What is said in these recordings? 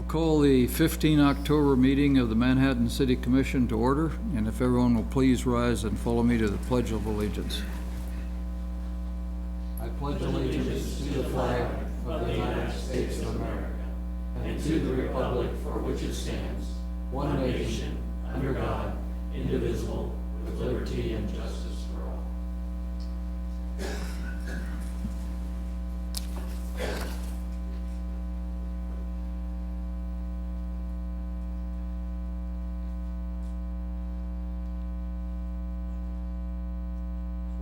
Call the 15 October meeting of the Manhattan City Commission to order, and if everyone will please rise and follow me to the Pledge of Allegiance. I pledge allegiance to the flag of the United States of America and to the republic for which it stands, one nation, under God, indivisible, with liberty and justice for all.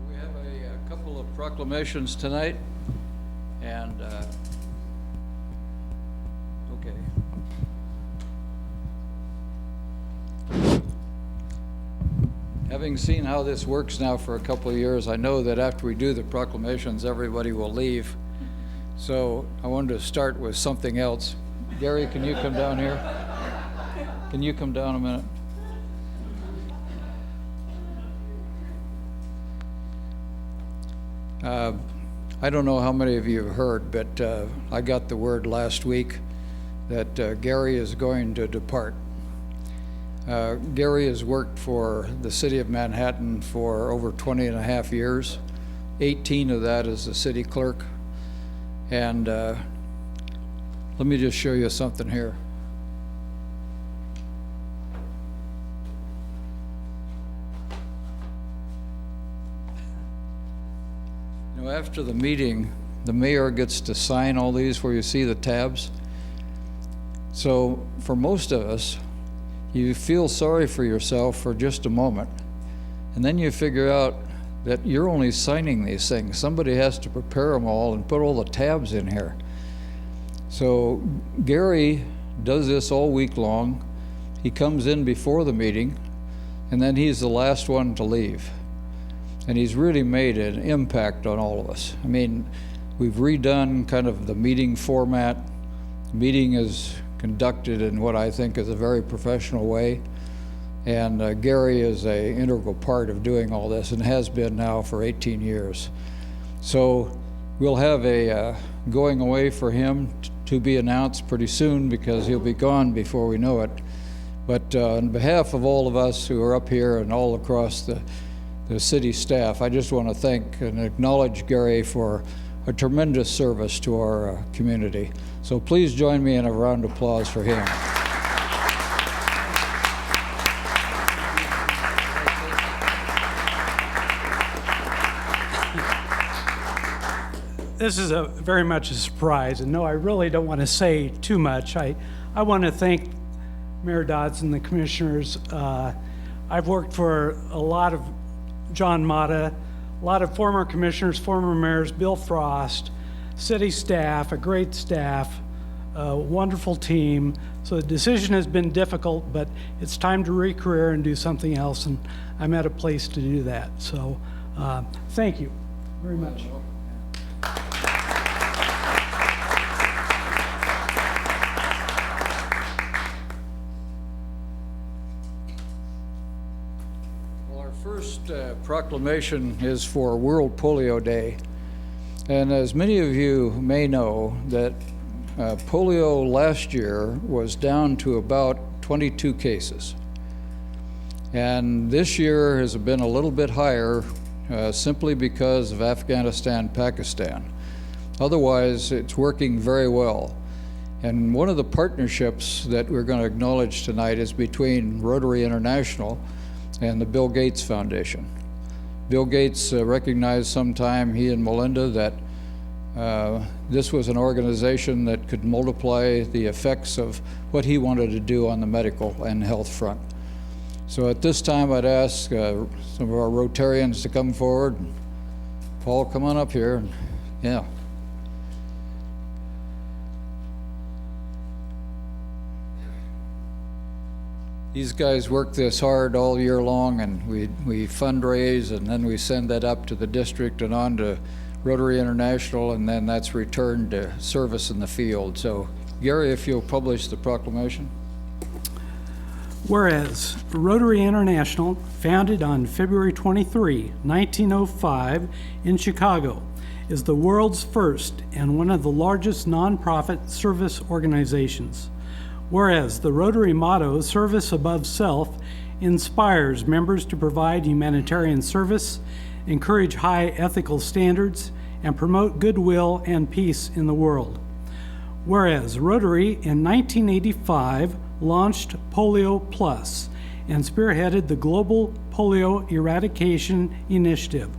We have a couple of proclamations tonight, and okay. Having seen how this works now for a couple of years, I know that after we do the proclamations, everybody will leave. So I wanted to start with something else. Gary, can you come down here? Can you come down a minute? I don't know how many of you have heard, but I got the word last week that Gary is going to depart. Gary has worked for the city of Manhattan for over 20 and a half years. 18 of that as the city clerk. And let me just show you something here. You know, after the meeting, the mayor gets to sign all these where you see the tabs. So for most of us, you feel sorry for yourself for just a moment, and then you figure out that you're only signing these things. Somebody has to prepare them all and put all the tabs in here. So Gary does this all week long. He comes in before the meeting, and then he's the last one to leave. And he's really made an impact on all of us. I mean, we've redone kind of the meeting format. The meeting is conducted in what I think is a very professional way. And Gary is an integral part of doing all this and has been now for 18 years. So we'll have a going away for him to be announced pretty soon because he'll be gone before we know it. But on behalf of all of us who are up here and all across the city staff, I just want to thank and acknowledge Gary for a tremendous service to our community. So please join me in a round of applause for him. This is very much a surprise, and no, I really don't want to say too much. I want to thank Mayor Dodson, the commissioners. I've worked for a lot of John Mata, a lot of former commissioners, former mayors, Bill Frost, city staff, a great staff, a wonderful team. So the decision has been difficult, but it's time to re-career and do something else, and I'm at a place to do that. So thank you very much. First proclamation is for World Polio Day. And as many of you may know, that polio last year was down to about 22 cases. And this year has been a little bit higher simply because of Afghanistan, Pakistan. Otherwise, it's working very well. And one of the partnerships that we're going to acknowledge tonight is between Rotary International and the Bill Gates Foundation. Bill Gates recognized sometime, he and Melinda, that this was an organization that could multiply the effects of what he wanted to do on the medical and health front. So at this time, I'd ask some of our Rotarians to come forward. Paul, come on up here. Yeah. These guys work this hard all year long, and we fundraise, and then we send that up to the district and on to Rotary International, and then that's returned to service in the field. So, Gary, if you'll publish the proclamation. Whereas Rotary International, founded on February 23, 1905 in Chicago, is the world's first and one of the largest nonprofit service organizations. Whereas the Rotary motto, Service Above Self, inspires members to provide humanitarian service, encourage high ethical standards, and promote goodwill and peace in the world. Whereas Rotary in 1985 launched Polio Plus and spearheaded the Global Polio Eradication Initiative,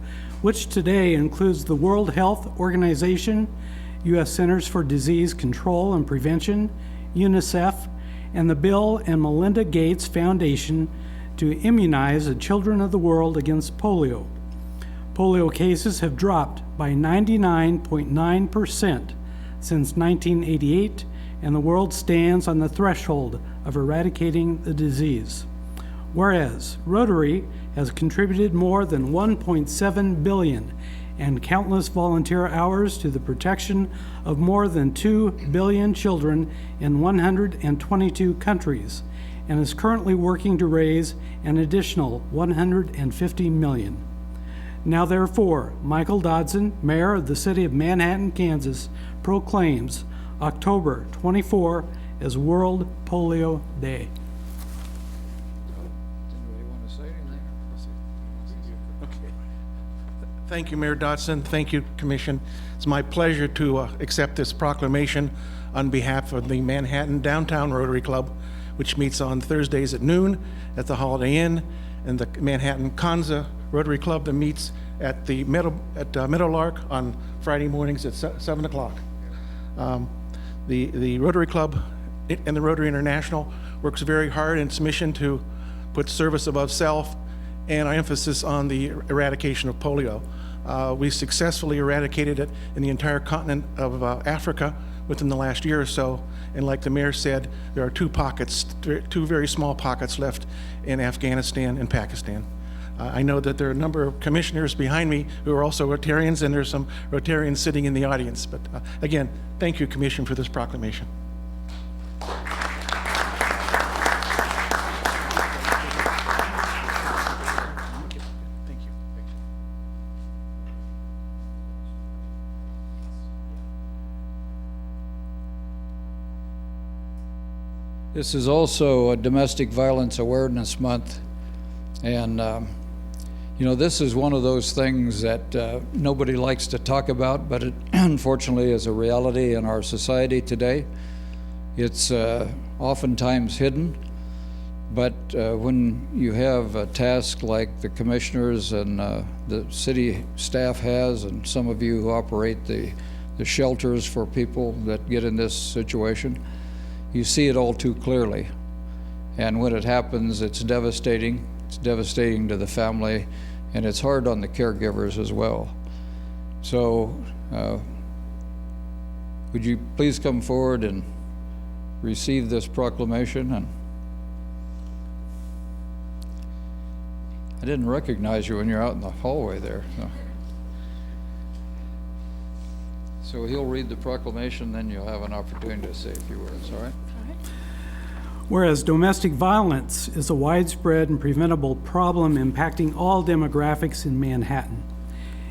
which today includes the World Health Organization, U.S. Centers for Disease Control and Prevention, UNICEF, and the Bill and Melinda Gates Foundation to immunize the children of the world against polio. Polio cases have dropped by 99.9% since 1988, and the world stands on the threshold of eradicating the disease. Whereas Rotary has contributed more than 1.7 billion and countless volunteer hours to the protection of more than 2 billion children in 122 countries, and is currently working to raise an additional 150 million. Now therefore, Michael Dodson, Mayor of the City of Manhattan, Kansas, proclaims October 24 as World Polio Day. Anybody want to say anything? Okay. Thank you, Mayor Dodson. Thank you, Commission. It's my pleasure to accept this proclamation on behalf of the Manhattan Downtown Rotary Club, which meets on Thursdays at noon at the Holiday Inn, and the Manhattan Kanza Rotary Club that meets at the Meadowlark on Friday mornings at 7 o'clock. The Rotary Club and the Rotary International works very hard in its mission to put service above self and our emphasis on the eradication of polio. We successfully eradicated it in the entire continent of Africa within the last year or so, and like the mayor said, there are two very small pockets left in Afghanistan and Pakistan. I know that there are a number of commissioners behind me who are also Rotarians, and there's some Rotarians sitting in the audience. But again, thank you, Commission, for this proclamation. Thank you. This is also a Domestic Violence Awareness Month, and you know, this is one of those things that nobody likes to talk about, but it unfortunately is a reality in our society today. It's oftentimes hidden, but when you have a task like the commissioners and the city staff has, and some of you who operate the shelters for people that get in this situation, you see it all too clearly. And when it happens, it's devastating. It's devastating to the family, and it's hard on the caregivers as well. So would you please come forward and receive this proclamation? And I didn't recognize you when you're out in the hallway there. So he'll read the proclamation, then you'll have an opportunity to say a few words, all right? Whereas domestic violence is a widespread and preventable problem impacting all demographics in Manhattan.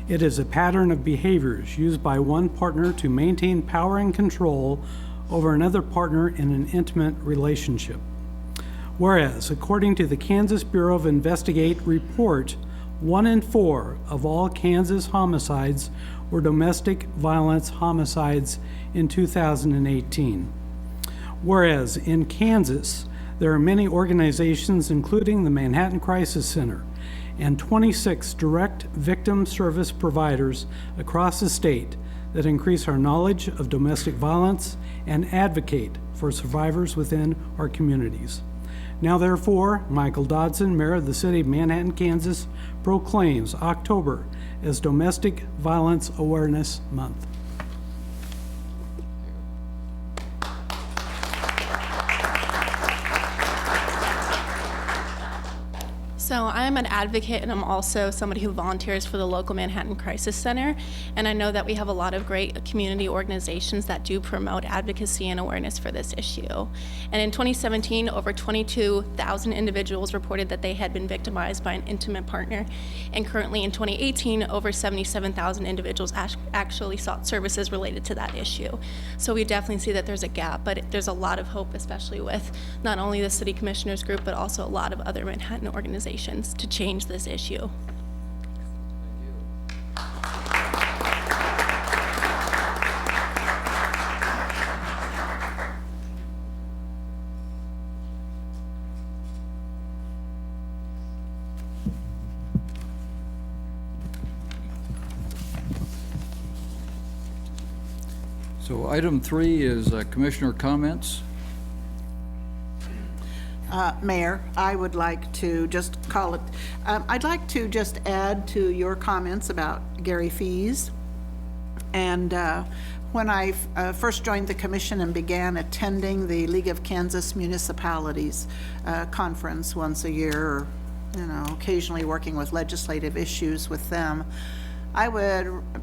It is a pattern of behaviors used by one partner to maintain power and control over another partner in an intimate relationship. Whereas, according to the Kansas Bureau of Investigate report, 1 in 4 of all Kansas homicides were domestic violence homicides in 2018. Whereas in Kansas, there are many organizations, including the Manhattan Crisis Center, and 26 direct victim service providers across the state that increase our knowledge of domestic violence and advocate for survivors within our communities. Now therefore, Michael Dodson, Mayor of the City of Manhattan, Kansas, proclaims October as Domestic Violence Awareness Month. So I'm an advocate, and I'm also somebody who volunteers for the local Manhattan Crisis Center. And I know that we have a lot of great community organizations that do promote advocacy and awareness for this issue. And in 2017, over 22,000 individuals reported that they had been victimized by an intimate partner. And currently in 2018, over 77,000 individuals actually sought services related to that issue. So we definitely see that there's a gap, but there's a lot of hope, especially with not only the City Commissioners Group, but also a lot of other Manhattan organizations to change this issue. So item 3 is commissioner comments. Mayor, I would like to just call it, I'd like to just add to your comments about Gary Fees. And when I first joined the commission and began attending the League of Kansas Municipalities conference once a year, or, occasionally working with legislative issues with them,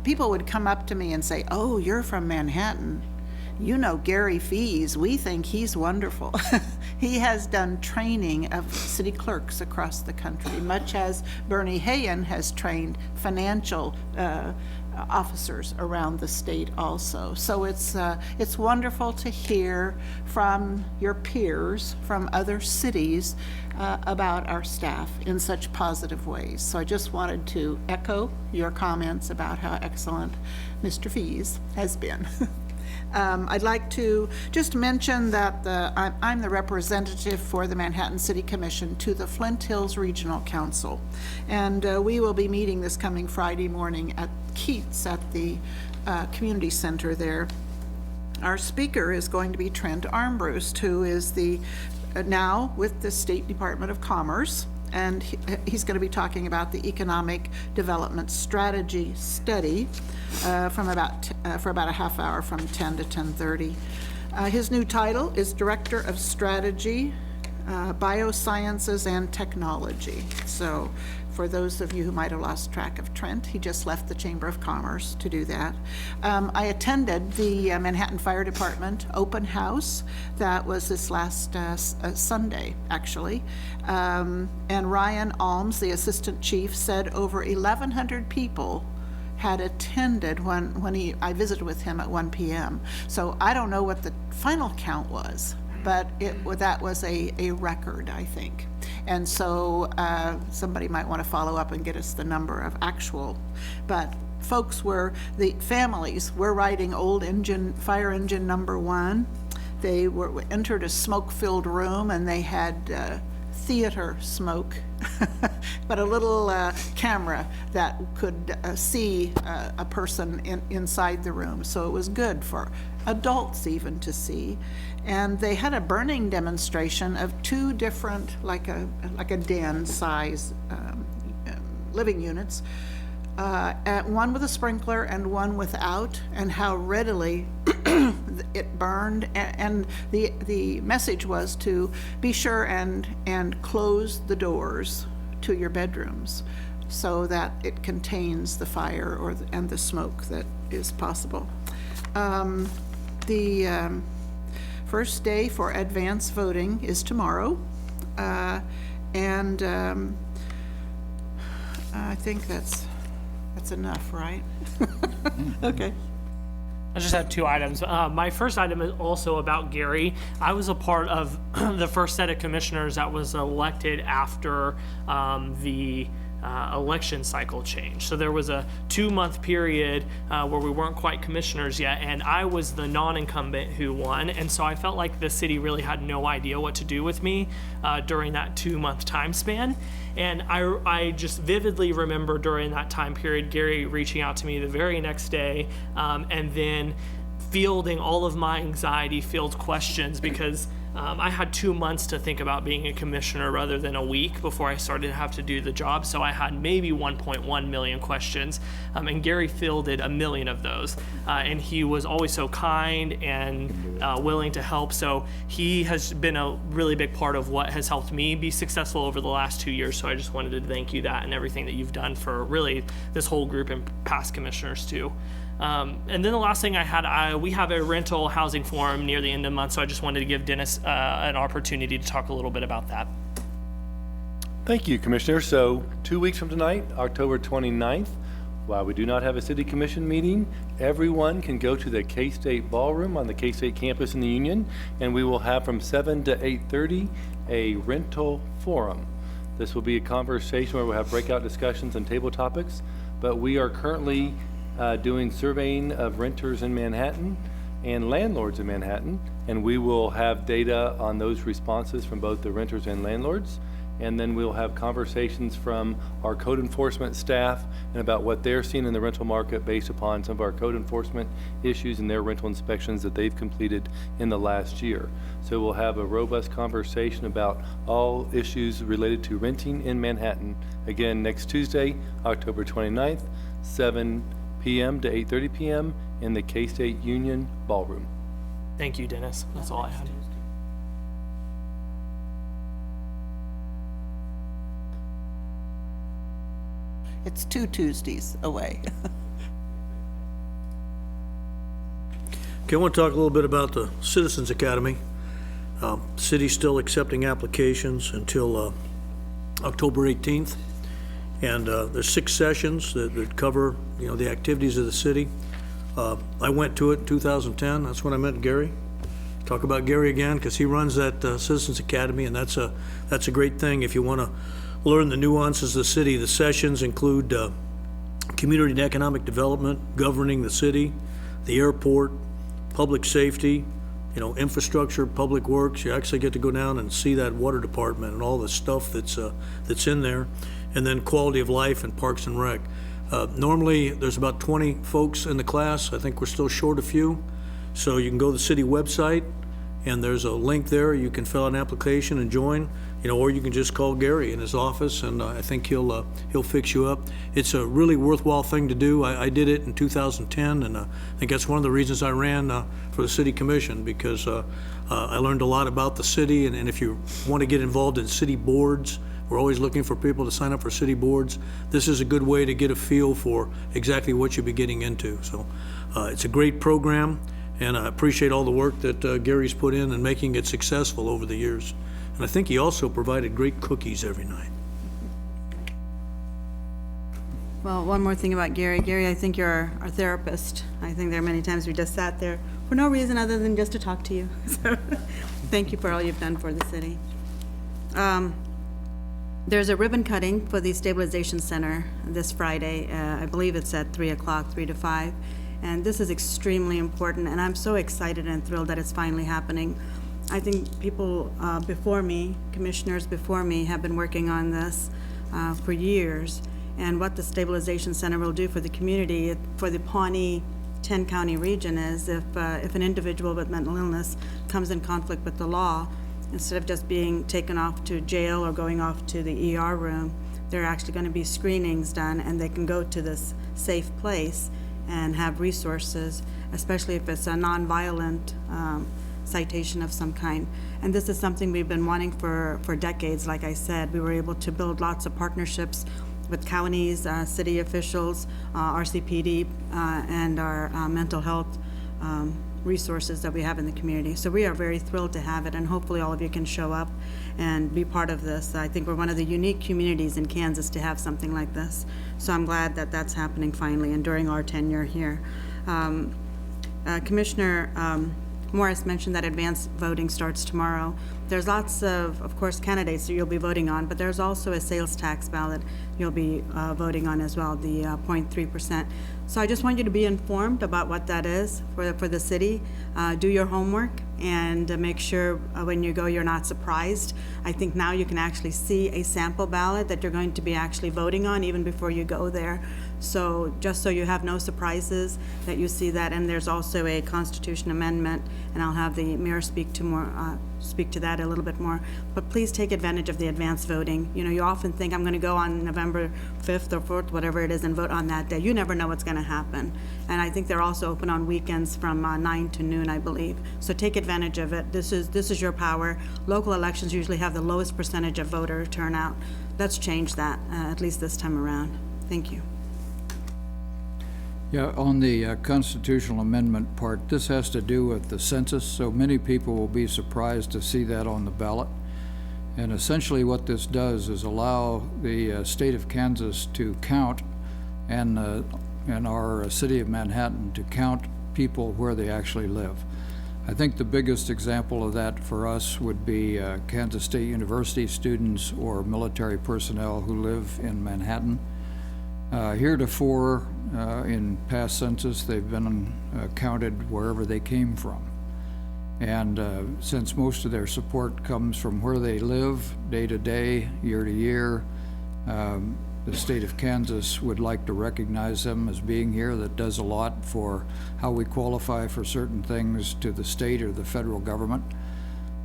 people would come up to me and say, "Oh, you're from Manhattan. You know Gary Fees. We think he's wonderful." He has done training of city clerks across the country, much as Bernie Hayen has trained financial officers around the state also. So it's wonderful to hear from your peers from other cities about our staff in such positive ways. So I just wanted to echo your comments about how excellent Mr. Fees has been. I'd like to just mention that I'm the representative for the Manhattan City Commission to the Flint Hills Regional Council. And we will be meeting this coming Friday morning at Keats at the community center there. Our speaker is going to be Trent Armbruster, who is now with the State Department of Commerce. And he's going to be talking about the Economic Development Strategy Study for about a half hour from 10 to 10:30. His new title is Director of Strategy, Biosciences and Technology. So for those of you who might have lost track of Trent, he just left the Chamber of Commerce to do that. I attended the Manhattan Fire Department open house. That was this last Sunday, actually. And Ryan Alms, the assistant chief, said over 1,100 people had attended when I visited with him at 1 p.m. So I don't know what the final count was, but that was a record, I think. And so somebody might want to follow up and get us the number of actual. But the families were riding old fire engine number 1. They entered a smoke-filled room, and they had theater smoke, but a little camera that could see a person inside the room. So it was good for adults even to see. And they had a burning demonstration of 2 different, like a den size living units, one with a sprinkler and one without, and how readily it burned. And the message was to be sure and close the doors to your bedrooms so that it contains the fire and the smoke that is possible. The first day for advance voting is tomorrow, and I think that's enough, right? Okay. I just have 2 items. My first item is also about Gary. I was a part of the first set of commissioners that was elected after the election cycle change. So there was a 2-month period where we weren't quite commissioners yet, and I was the non-incumbent who won, and so I felt like the city really had no idea what to do with me during that 2-month time span. And I just vividly remember during that time period Gary reaching out to me the very next day, and then fielding all of my anxiety-filled questions, because I had 2 months to think about being a commissioner rather than a week before I started to have to do the job. So I had maybe 1.1 million questions, and Gary fielded 1 million of those. And he was always so kind and willing to help. So he has been a really big part of what has helped me be successful over the last 2 years. So I just wanted to thank you that and everything that you've done for really this whole group and past commissioners too. And then the last thing I had, we have a rental housing forum near the end of the month, so I just wanted to give Dennis an opportunity to talk a little bit about that. Thank you, Commissioner. So 2 weeks from tonight, October 29th, while we do not have a city commission meeting, everyone can go to the K-State Ballroom on the K-State campus in the Union, and we will have from 7 to 8:30 a rental forum. This will be a conversation where we'll have breakout discussions and table topics, but we are currently doing surveying of renters in Manhattan and landlords in Manhattan, and we will have data on those responses from both the renters and landlords. And then we'll have conversations from our code enforcement staff and about what they're seeing in the rental market based upon some of our code enforcement issues and their rental inspections that they've completed in the last year. So we'll have a robust conversation about all issues related to renting in Manhattan. Again, next Tuesday, October 29th, 7 p.m. to 8:30 p.m. in the K-State Union Ballroom. Thank you, Dennis. That's all I had. It's 2 Tuesdays away. Okay, I want to talk a little bit about the Citizens Academy. City's still accepting applications until October 18th. And there's 6 sessions that cover, the activities of the city. I went to it in 2010. That's when I met Gary. Talk about Gary again, because he runs that Citizens Academy, and that's a great thing if you want to learn the nuances of the city. The sessions include community and economic development, governing the city, the airport, public safety, infrastructure, public works. You actually get to go down and see that water department and all the stuff that's in there. And then quality of life and parks and rec. Normally, there's about 20 folks in the class. I think we're still short a few. So you can go to the city website, and there's a link there. You can fill out an application and join, or you can just call Gary in his office, and I think he'll fix you up. It's a really worthwhile thing to do. I did it in 2010, and I think that's one of the reasons I ran for the city commission, because I learned a lot about the city, and if you want to get involved in city boards, we're always looking for people to sign up for city boards. This is a good way to get a feel for exactly what you'll be getting into. So it's a great program, and I appreciate all the work that Gary's put in making it successful over the years. And I think he also provided great cookies every night. Well, one more thing about Gary. Gary, I think you're our therapist. I think there are many times we just sat there for no reason other than just to talk to you. So thank you for all you've done for the city. There's a ribbon cutting for the Stabilization Center this Friday. I believe it's at 3 o'clock, 3 to 5. And this is extremely important, and I'm so excited and thrilled that it's finally happening. I think people before me, commissioners before me, have been working on this for years. And what the Stabilization Center will do for the community, for the Pawnee 10-county region, is if an individual with mental illness comes in conflict with the law, instead of just being taken off to jail or going off to the ER room, there are actually going to be screenings done, and they can go to this safe place and have resources, especially if it's a nonviolent citation of some kind. And this is something we've been wanting for decades. Like I said, we were able to build lots of partnerships with counties, city officials, RCPD, and our mental health resources that we have in the community. So we are very thrilled to have it, and hopefully all of you can show up and be part of this. I think we're one of the unique communities in Kansas to have something like this. So I'm glad that that's happening finally and during our tenure here. Commissioner Morris mentioned that advanced voting starts tomorrow. There's lots of course, candidates that you'll be voting on, but there's also a sales tax ballot you'll be voting on as well, the 0.3%. So I just want you to be informed about what that is for the city. Do your homework and make sure when you go you're not surprised. I think now you can actually see a sample ballot that you're going to be actually voting on even before you go there. So just so you have no surprises, that you see that. And there's also a Constitution amendment, and I'll have the mayor speak to that a little bit more. But please take advantage of the advance voting. You know, you often think, I'm going to go on November 5th or 4th, whatever it is, and vote on that day. You never know what's going to happen. And I think they're also open on weekends from 9 to noon, I believe. So take advantage of it. This is your power. Local elections usually have the lowest percentage of voter turnout. Let's change that, at least this time around. Thank you. Yeah, on the constitutional amendment part, this has to do with the census, so many people will be surprised to see that on the ballot. And essentially what this does is allow the state of Kansas to count, and our city of Manhattan to count people where they actually live. I think the biggest example of that for us would be Kansas State University students or military personnel who live in Manhattan. Heretofore, in past census, they've been counted wherever they came from. And since most of their support comes from where they live, day to day, year to year, the state of Kansas would like to recognize them as being here. That does a lot for how we qualify for certain things to the state or the federal government.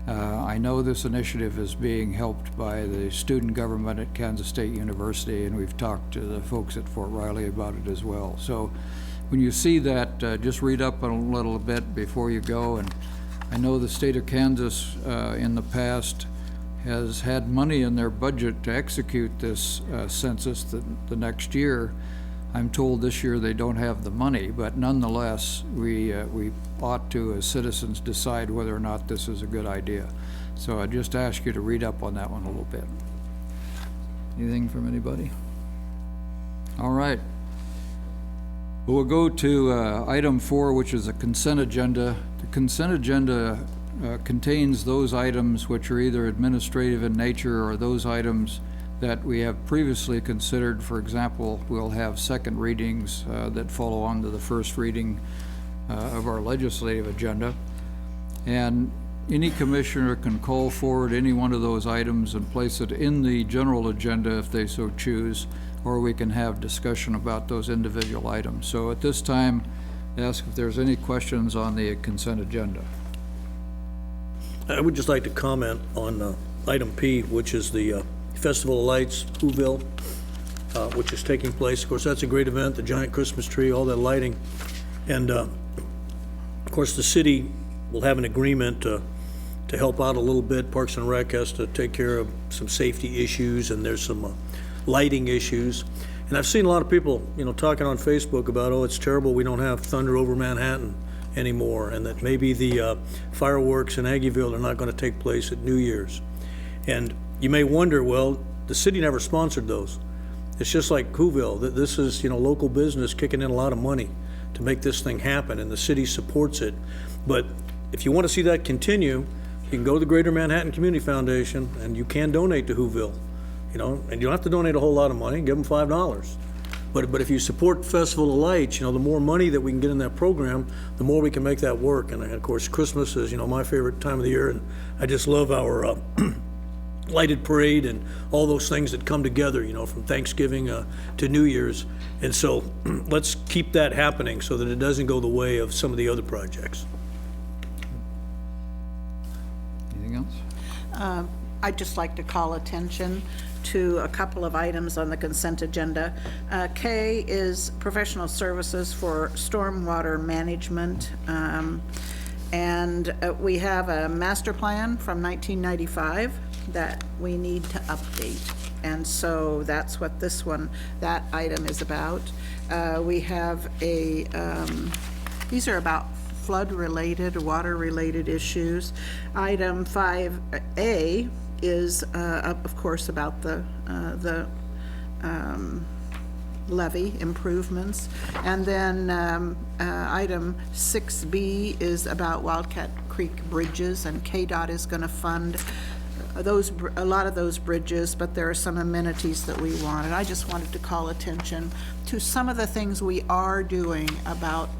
I know this initiative is being helped by the student government at Kansas State University, and we've talked to the folks at Fort Riley about it as well. So when you see that, just read up a little bit before you go. And I know the state of Kansas in the past has had money in their budget to execute this census the next year. I'm told this year they don't have the money, but nonetheless, we ought to, as citizens, decide whether or not this is a good idea. So I just ask you to read up on that one a little bit. Anything from anybody? All right. We'll go to item 4, which is a consent agenda. The consent agenda contains those items which are either administrative in nature or those items that we have previously considered. For example, we'll have second readings that follow on to the first reading of our legislative agenda. And any commissioner can call forward any one of those items and place it in the general agenda if they so choose, or we can have discussion about those individual items. So at this time, ask if there's any questions on the consent agenda. I would just like to comment on item P, which is the Festival of Lights, Whoville, which is taking place. Of course, that's a great event, the giant Christmas tree, all that lighting. And of course, the city will have an agreement to help out a little bit. Parks and Rec has to take care of some safety issues, and there's some lighting issues. And I've seen a lot of people, talking on Facebook about, oh, it's terrible we don't have thunder over Manhattan anymore, and that maybe the fireworks in Aggieville are not going to take place at New Year's. And you may wonder, well, the city never sponsored those. It's just like Whoville. This is, local business kicking in a lot of money to make this thing happen, and the city supports it. But if you want to see that continue, you can go to the Greater Manhattan Community Foundation, and you can donate to Whoville, and you don't have to donate a whole lot of money. Give them $5. But if you support Festival of Lights, the more money that we can get in that program, the more we can make that work. And of course, Christmas is, my favorite time of the year, and I just love our lighted parade and all those things that come together, from Thanksgiving to New Year's. And so let's keep that happening so that it doesn't go the way of some of the other projects. Anything else? I'd just like to call attention to a couple of items on the consent agenda. K is professional services for stormwater management. And we have a master plan from 1995 that we need to update. And so that's what that item is about. We have these are about flood-related, water-related issues. Item 5A is, of course, about the levee improvements. And then item 6B is about Wildcat Creek bridges, and KDOT is going to fund a lot of those bridges, but there are some amenities that we want. And I just wanted to call attention to some of the things we are doing about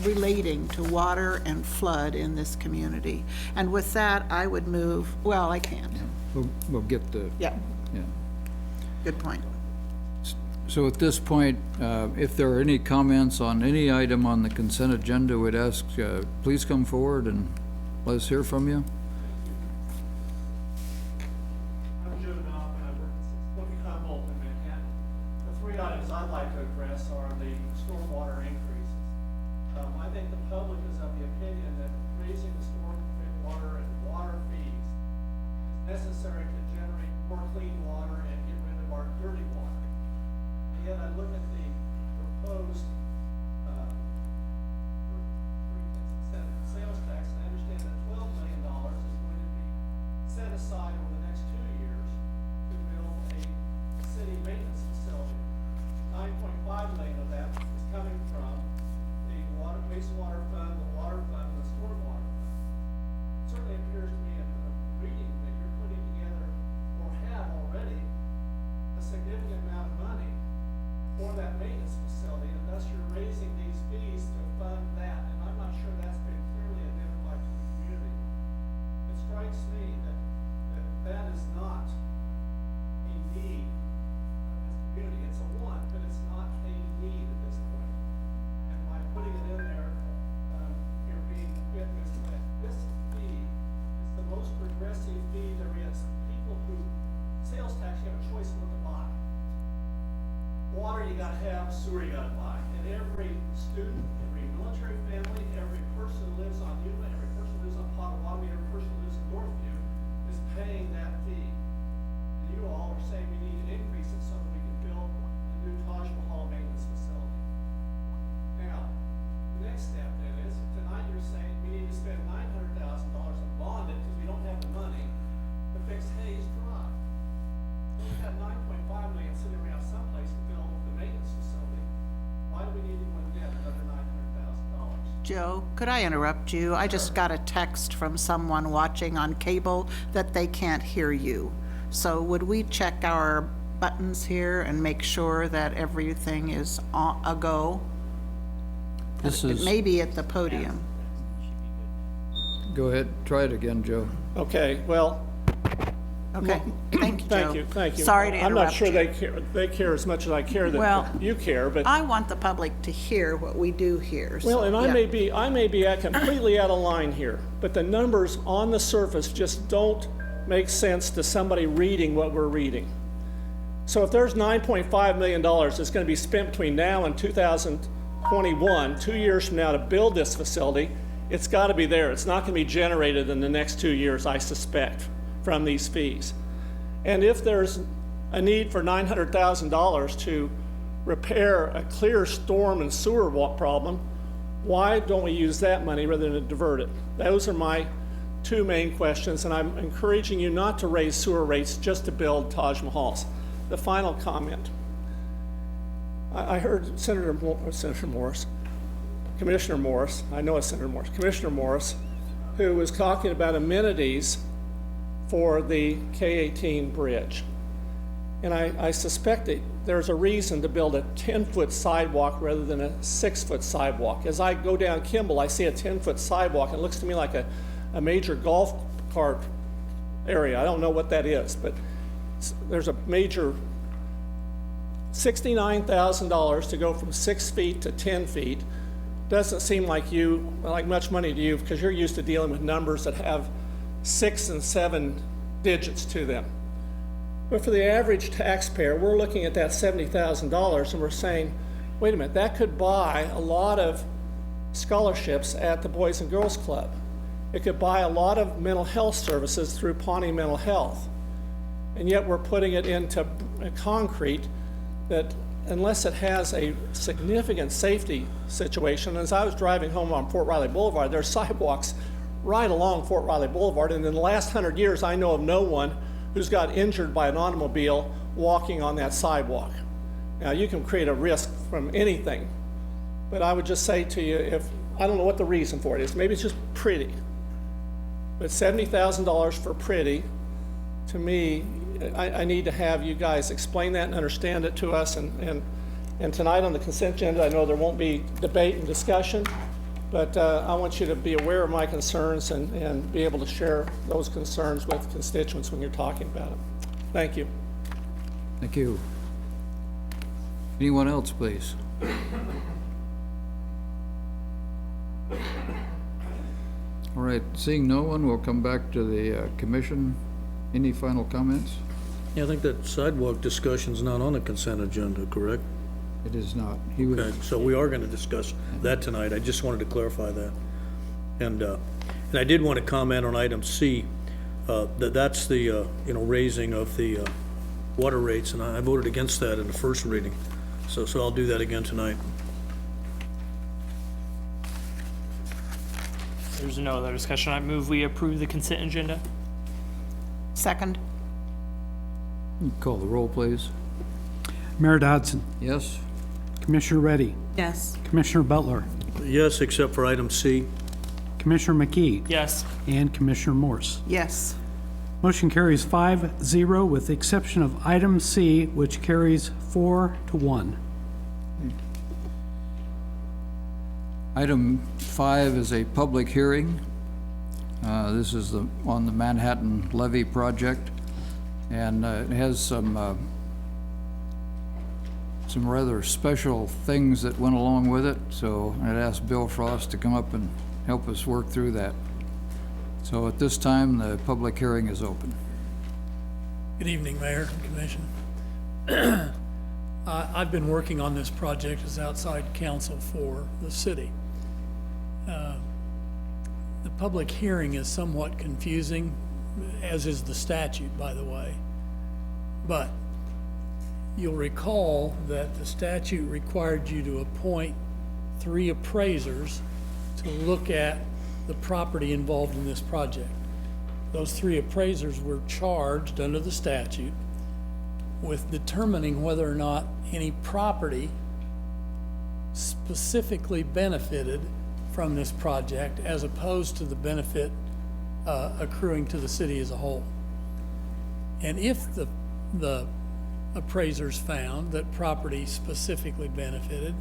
relating to water and flood in this community. And with that, I would move, I can't. We'll get the, Yeah, yeah. good point. So at this point, if there are any comments on any item on the consent agenda, we'd ask, please come forward and let us hear from you. I'm Joe Knopf, and I work at 620 Humboldt in Manhattan. The three items I'd like to address are the stormwater increases. I think the public is of the opinion that raising the stormwater and water fees is necessary to generate more clean water and get rid of our dirty water. And yet I look at the proposed sales tax, and I understand that $12 million is going to be set aside over the next 2 years to build a city maintenance facility. 9.5 million of that is coming from the wastewater fund, the water fund, and the stormwater fund. It certainly appears to me in the reading that you're putting together, or have already, a significant amount of money for that maintenance facility, and thus you're raising these fees to fund that, and I'm not sure that's been clearly identified to the community. It strikes me that is not a need of this community. It's a want, but it's not a need at this point. And by putting it in there, you're being a bit misled. This fee is the most progressive fee there is. People who, sales tax, you have a choice of what to buy. Water you gotta have, sewer you gotta buy. And every student, every military family, every person who lives on Yuma, every person who lives on Potawatomi, every person who lives in Northview is paying that fee. And you all are saying we need to increase it so that we can build a new Taj Mahal maintenance facility. Now, the next step then is, tonight you're saying we need to spend $900,000 and bond it because we don't have the money to fix Hayes Drive. We've got 9.5 million sitting around someplace to build the maintenance facility. Why do we need to go and get another $900,000? Joe, could I interrupt you? I just got a text from someone watching on cable that they can't hear you. So would we check our buttons here and make sure that everything is a go? This It is, may be at the podium. go ahead, try it again, Joe. Okay, well, Okay, thank you, Joe. thank you. Sorry to I'm not interrupt sure you. they care as much as I care Well, that you care, but. I want the public to hear what we do here. Well, so, and I yeah. may be completely out of line here, but the numbers on the surface just don't make sense to somebody reading what we're reading. So if there's $9.5 million that's gonna be spent between now and 2021, 2 years from now, to build this facility, it's gotta be there. It's not gonna be generated in the next 2 years, I suspect, from these fees. And if there's a need for $900,000 to repair a clear storm and sewer problem, why don't we use that money rather than divert it? Those are my two main questions, and I'm encouraging you not to raise sewer rates just to build Taj Mahals. The final comment. I heard Commissioner Morris, I know it's Senator Morris, Commissioner Morris, who was talking about amenities for the K-18 bridge. And I suspect that there's a reason to build a 10-foot sidewalk rather than a 6-foot sidewalk. As I go down Kimball, I see a 10-foot sidewalk. It looks to me like a major golf cart area. I don't know what that is, but there's a major $69,000 to go from 6 feet to 10 feet. Doesn't seem like much money to you because you're used to dealing with numbers that have 6 and 7 digits to them. But for the average taxpayer, we're looking at that $70,000 and we're saying, wait a minute, that could buy a lot of scholarships at the Boys and Girls Club. It could buy a lot of mental health services through Pawnee Mental Health. And yet we're putting it into concrete that, unless it has a significant safety situation, as I was driving home on Fort Riley Boulevard, there's sidewalks right along Fort Riley Boulevard, and in the last 100 years, I know of no one who's got injured by an automobile walking on that sidewalk. Now, you can create a risk from anything, but I would just say to you, I don't know what the reason for it is, maybe it's just pretty, but $70,000 for pretty, to me, I need to have you guys explain that and understand it to us, and tonight on the consent agenda, I know there won't be debate and discussion, but I want you to be aware of my concerns and be able to share those concerns with constituents when you're talking about it. Thank you. Thank you. Anyone else, please? All right, seeing no one, we'll come back to the commission. Any final comments? Yeah, I think that sidewalk discussion's not on the consent agenda, correct? It is not. He was, Okay, so we are gonna discuss that tonight. I just wanted to clarify that. And I did want to comment on item C, that's the, you know, raising of the water rates, and I voted against that in the first reading. So I'll do that again tonight. There's no other discussion. I move we approve the consent agenda. Second? call the roll, please. Mayor Dodson, Yes? Commissioner Reddy, Yes. Commissioner Butler, Yes, except for item C. Commissioner McKee, Yes. and Commissioner Morse. Yes. Motion carries 5-0 with the exception of item C, which carries 4-1. Item 5 is a public hearing. This is on the Manhattan Levy project, and it has some rather special things that went along with it, so I'd ask Bill Frost to come up and help us work through that. So at this time, the public hearing is open. Good evening, Mayor and Commission. I've been working on this project as outside counsel for the city. The public hearing is somewhat confusing, as is the statute, by the way. But you'll recall that the statute required you to appoint 3 appraisers to look at the property involved in this project. Those 3 appraisers were charged under the statute with determining whether or not any property specifically benefited from this project as opposed to the benefit accruing to the city as a whole. And if the appraisers found that property specifically benefited,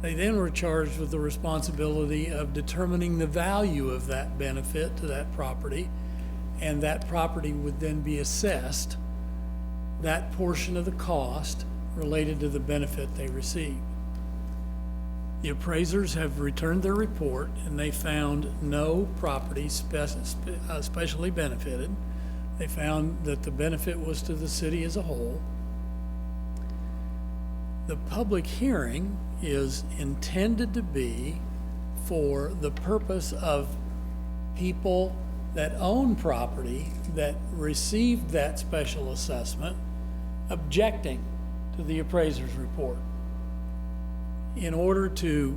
they then were charged with the responsibility of determining the value of that benefit to that property, and that property would then be assessed that portion of the cost related to the benefit they received. The appraisers have returned their report, and they found no property specially benefited. They found that the benefit was to the city as a whole. The public hearing is intended to be for the purpose of people that own property that received that special assessment objecting to the appraiser's report. In order to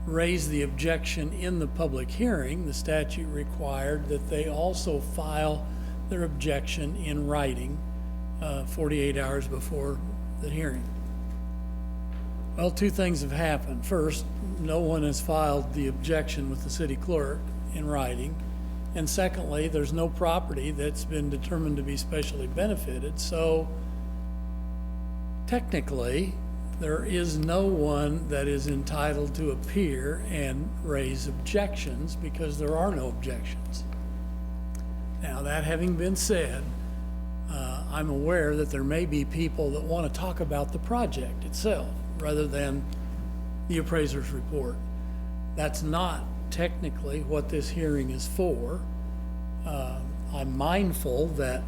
raise the objection in the public hearing, the statute required that they also file their objection in writing 48 hours before the hearing. Well, 2 things have happened. First, no one has filed the objection with the city clerk in writing. And secondly, there's no property that's been determined to be specially benefited. So technically, there is no one that is entitled to appear and raise objections because there are no objections. Now, that having been said, I'm aware that there may be people that want to talk about the project itself rather than the appraiser's report. That's not technically what this hearing is for. I'm mindful that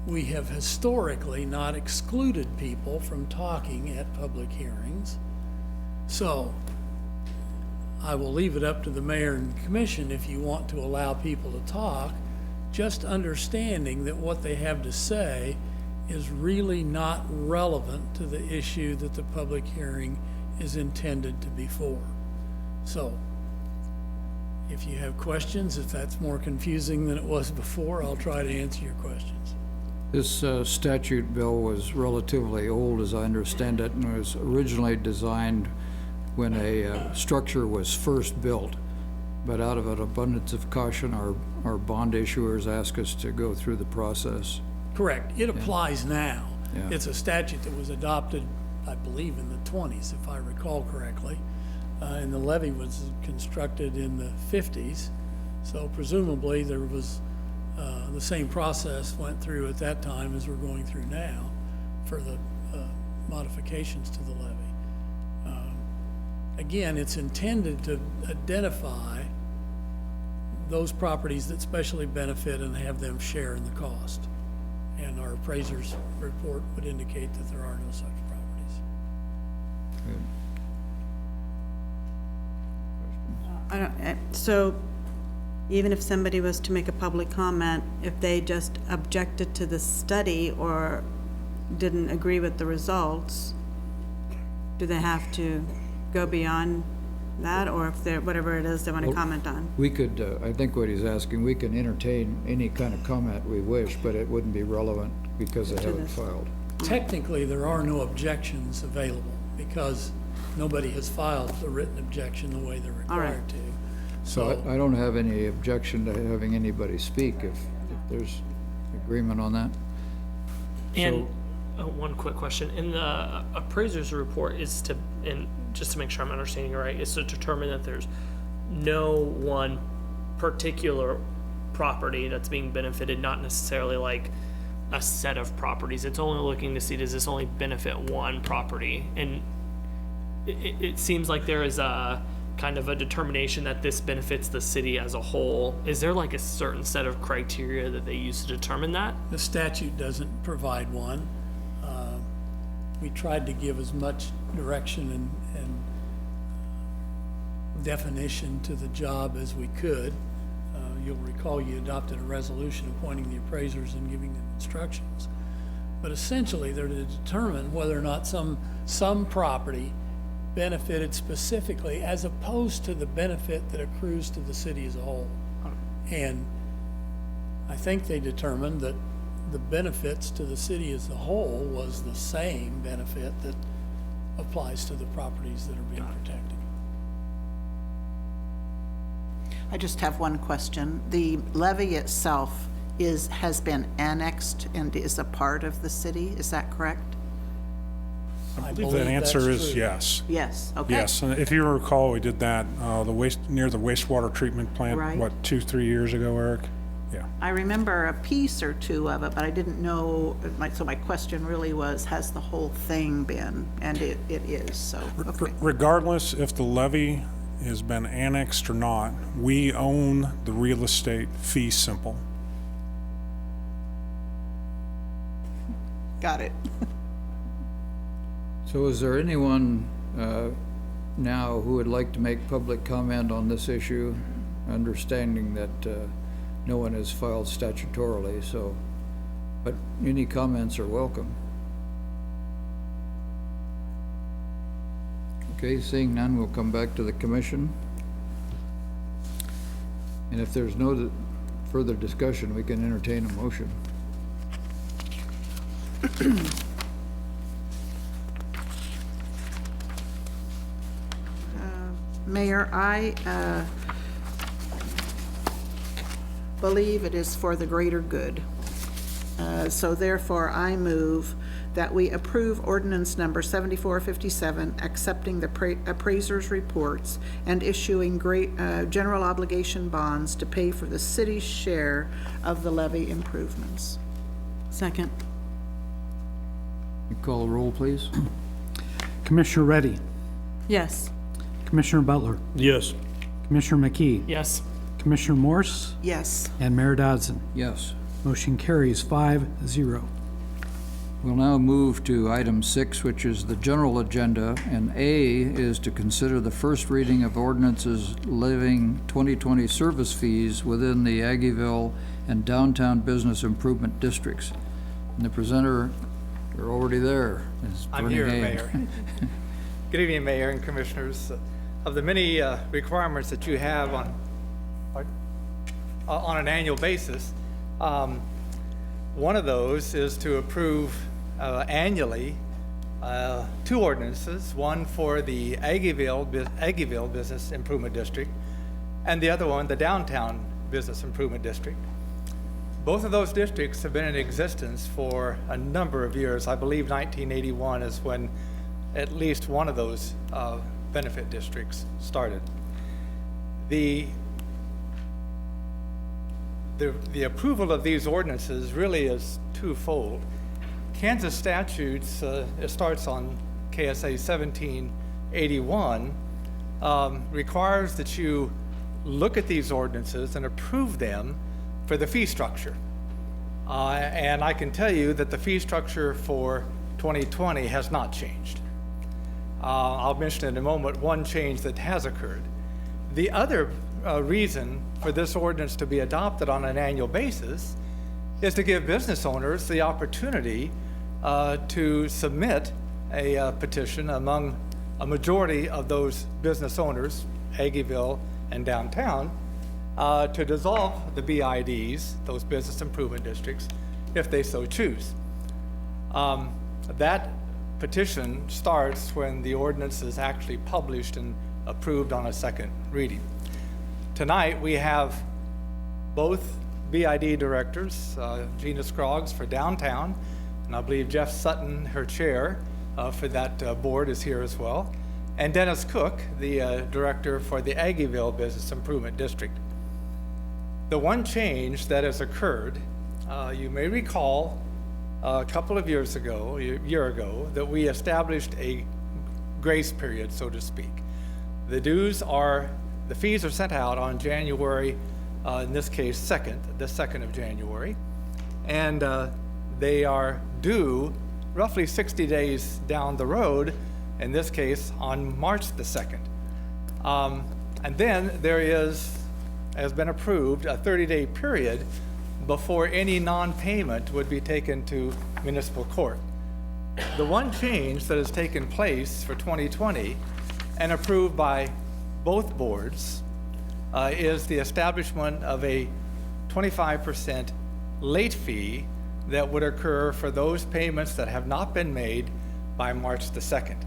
we have historically not excluded people from talking at public hearings. So I will leave it up to the mayor and commission if you want to allow people to talk, just understanding that what they have to say is really not relevant to the issue that the public hearing is intended to be for. So if you have questions, if that's more confusing than it was before, I'll try to answer your questions. This statute bill was relatively old, as I understand it, and was originally designed when a structure was first built. But out of an abundance of caution, our bond issuers asked us to go through the process. Correct. It applies now. Yeah. It's a statute that was adopted, I believe, in the 20s, if I recall correctly. And the levy was constructed in the 50s. So presumably there was the same process went through at that time as we're going through now for the modifications to the levy. Again, it's intended to identify those properties that specially benefit and have them share in the cost. And our appraiser's report would indicate that there are no such properties. So even if somebody was to make a public comment, if they just objected to the study or didn't agree with the results, do they have to go beyond that, or if they're, whatever it is they want to comment on? We could, I think what he's asking, we can entertain any kind of comment we wish, but it wouldn't be relevant because they haven't this. filed. Technically, there are no objections available because nobody has filed a written objection the way they're All right. required to. So I don't have any objection to having anybody speak if there's agreement on that. And one quick question, in the appraiser's report is to, and just to make sure I'm understanding it right, is to determine that there's no one particular property that's being benefited, not necessarily like a set of properties. It's only looking to see, does this only benefit one property? And it seems like there is a kind of a determination that this benefits the city as a whole. Is there like a certain set of criteria that they use to determine that? The statute doesn't provide one. We tried to give as much direction and definition to the job as we could. You'll recall you adopted a resolution appointing the appraisers and giving them instructions. But essentially, they're to determine whether or not some property benefited specifically as opposed to the benefit that accrues to the city as a whole. And I think they determined that the benefits to the city as a whole was the same benefit that applies to the properties that are being protected. I just have one question. The levy itself has been annexed and is a part of the city, is that correct? I I believe that answer that's is true. yes. Yes, okay. Yes, and if you recall, we did that, near the wastewater treatment plant, Right. what, 2-3 years ago, Eric? Yeah. I remember a piece or two of it, but I didn't know, so my question really was, has the whole thing been? And it is, so, okay. Regardless if the levy has been annexed or not, we own the real estate fee simple. Got it. So is there anyone now who would like to make public comment on this issue, understanding that no one has filed statutorily, so, but any comments are welcome. Okay, seeing none, we'll come back to the commission. And if there's no further discussion, we can entertain a motion. Mayor, I believe it is for the greater good. So therefore, I move that we approve ordinance number 7457, accepting the appraiser's reports and issuing general obligation bonds to pay for the city's share of the levy improvements. Second. You call the roll, please? Commissioner Reddy, Yes. Commissioner Butler, Yes. Commissioner McKee, Yes. Commissioner Morse, Yes. and Mayor Dodson. Yes. Motion carries 5-0. We'll now move to item 6, which is the general agenda, and A is to consider the first reading of ordinances levying 2020 service fees within the Aggieville and downtown business improvement districts. And the presenter, you're already there. is I'm Bernie here, Haynes. Mayor. Good evening, Mayor and Commissioners. Of the many requirements that you have on an annual basis, one of those is to approve annually 2 ordinances, one for the Aggieville Business Improvement District, and the other one, the Downtown Business Improvement District. Both of those districts have been in existence for a number of years. I believe 1981 is when at least one of those benefit districts started. The approval of these ordinances really is twofold. Kansas statutes, it starts on KSA 1781, requires that you look at these ordinances and approve them for the fee structure. And I can tell you that the fee structure for 2020 has not changed. I'll mention in a moment one change that has occurred. The other reason for this ordinance to be adopted on an annual basis is to give business owners the opportunity to submit a petition among a majority of those business owners, Aggieville and downtown, to dissolve the BIDs, those business improvement districts, if they so choose. That petition starts when the ordinance is actually published and approved on a second reading. Tonight, we have both BID directors, Gina Scroggs for downtown, and I believe Jeff Sutton, her chair for that board, is here as well, and Dennis Cook, the director for the Aggieville Business Improvement District. The one change that has occurred, you may recall a couple of years ago, a year ago, that we established a grace period, so to speak. The fees are sent out on January, in this case, the 2nd of January, and they are due roughly 60 days down the road, in this case, on March the 2nd. And then there has been approved a 30-day period before any non-payment would be taken to municipal court. The one change that has taken place for 2020 and approved by both boards is the establishment of a 25% late fee that would occur for those payments that have not been made by March the 2nd.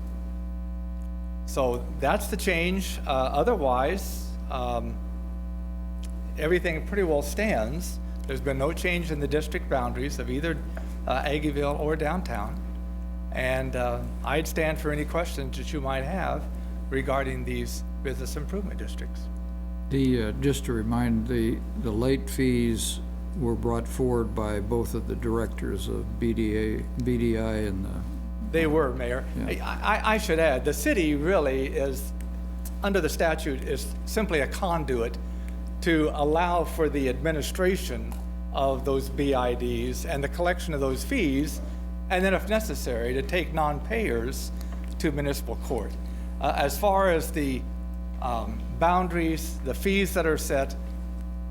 So that's the change. Otherwise, everything pretty well stands. There's been no change in the district boundaries of either Aggieville or downtown. And I'd stand for any questions that you might have regarding these business improvement districts. Just to remind, the late fees were brought forward by both of the directors of BDI and the... They were, Mayor. Yeah. I should add, the city really is, under the statute, is simply a conduit to allow for the administration of those BIDs and the collection of those fees, and then if necessary, to take non-payers to municipal court. As far as the boundaries, the fees that are set,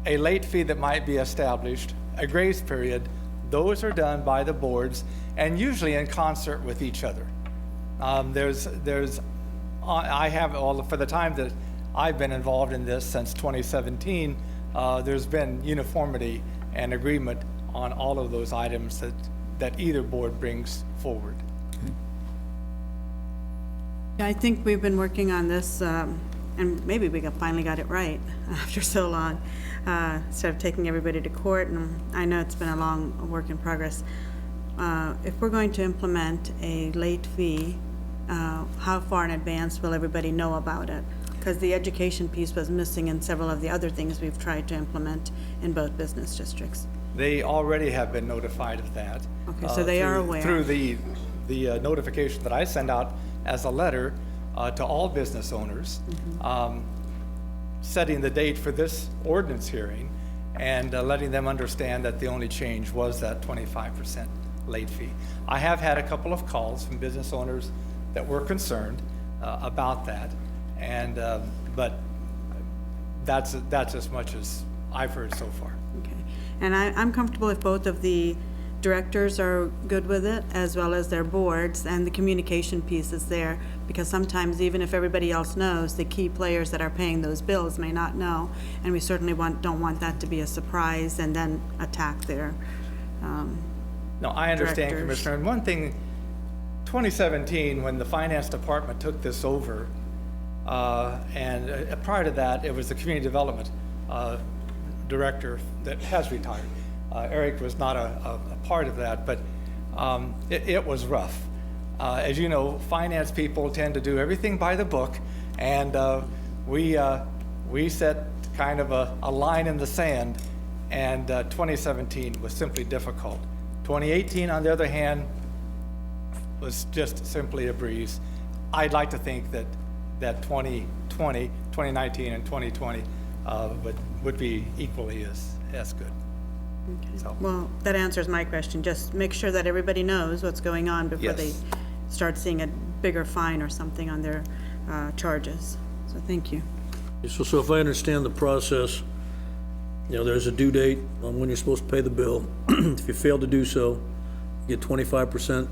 a late fee that might be established, a grace period, those are done by the boards and usually in concert with each other. I have all, for the time that I've been involved in this since 2017, there's been uniformity and agreement on all of those items that either board brings forward. Yeah, I think we've been working on this, and maybe we finally got it right after so long, instead of taking everybody to court, and I know it's been a long work in progress. If we're going to implement a late fee, how far in advance will everybody know about it? Because the education piece was missing in several of the other things we've tried to implement in both business districts. They already have been notified of that. Okay, so they are aware. Through the notification that I send out as a letter to all business owners, setting the date for this ordinance hearing and letting them understand that the only change was that 25% late fee. I have had a couple of calls from business owners that were concerned about that, and but that's as much as I've heard so far. Okay, and I'm comfortable if both of the directors are good with it, as well as their boards, and the communication piece is there, because sometimes even if everybody else knows, the key players that are paying those bills may not know, and we certainly don't want that to be a surprise and then attack their No, I understand, directors. Commissioner. And one thing, 2017, when the finance department took this over, and prior to that, it was the community development director that has retired. Eric was not a part of that, but it was rough. As you know, finance people tend to do everything by the book, and we set kind of a line in the sand, and 2017 was simply difficult. 2018, on the other hand, was just simply a breeze. I'd like to think that 2020, 2019, and 2020 would be equally as good. So, Well, that answers my question. Just make sure that everybody knows what's going on before they Yes. start seeing a bigger fine or something on their charges. So thank you. So if I understand the process, there's a due date on when you're supposed to pay the bill. If you fail to do so, you get 25%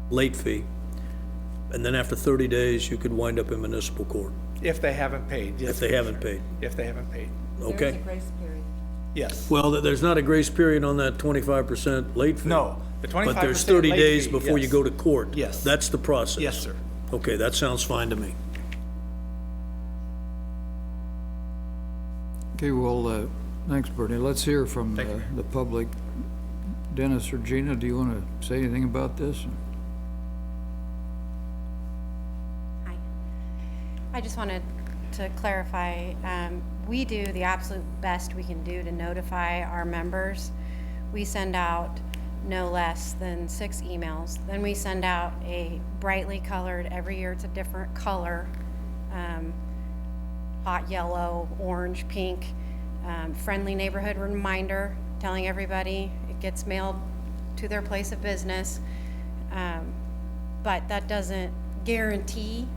late fee. And then after 30 days, you could wind up in municipal court if they haven't paid, yes. if they haven't paid. If they haven't paid, Okay? yes. Well, there's not a grace period on that 25% late fee. No, the 25% But there's 30 late days fee, before you yes. go to court. Yes. That's the process. Yes, sir. Okay, that sounds fine to me. Okay, well, thanks, Bernie. Let's hear from the public. Dennis or Gina, do you want to say anything about this? Hi. I just wanted to clarify, we do the absolute best we can do to notify our members. We send out no less than 6 emails. Then we send out a brightly colored, every year it's a different color, hot yellow, orange, pink, friendly neighborhood reminder telling everybody it gets mailed to their place of business. But that doesn't guarantee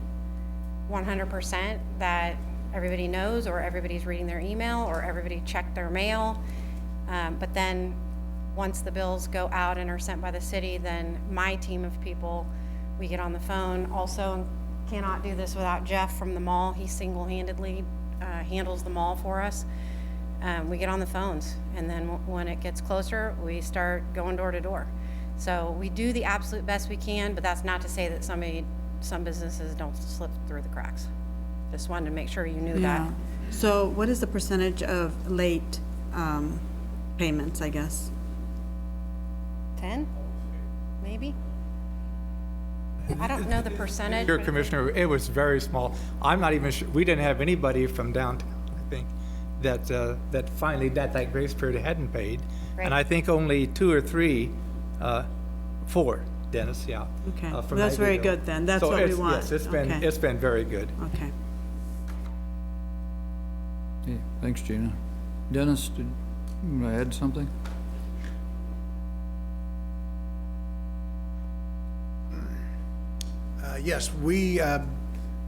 100% that everybody knows or everybody's reading their email or everybody checked their mail. But then once the bills go out and are sent by the city, then my team of people, we get on the phone. Also, cannot do this without Jeff from the mall. He single-handedly handles the mall for us. We get on the phones, and then when it gets closer, we start going door to door. So we do the absolute best we can, but that's not to say that some businesses don't slip through the cracks. Just wanted to make sure you knew that. Yeah. So what is the percentage of late payments, I guess? 10, maybe? I don't know the percentage. Your but- Commissioner, it was very small. I'm not even sure, we didn't have anybody from downtown, I think, that finally, that grace period hadn't paid. And Right. I think only 2 or 3, 4, Dennis, yeah. Okay. Well, from that's very Maggieville. good then. That's So what we it's- want. Yes, Okay. it's been very good. Okay. Okay, thanks, Gina. Dennis, did you want to add something? Yes,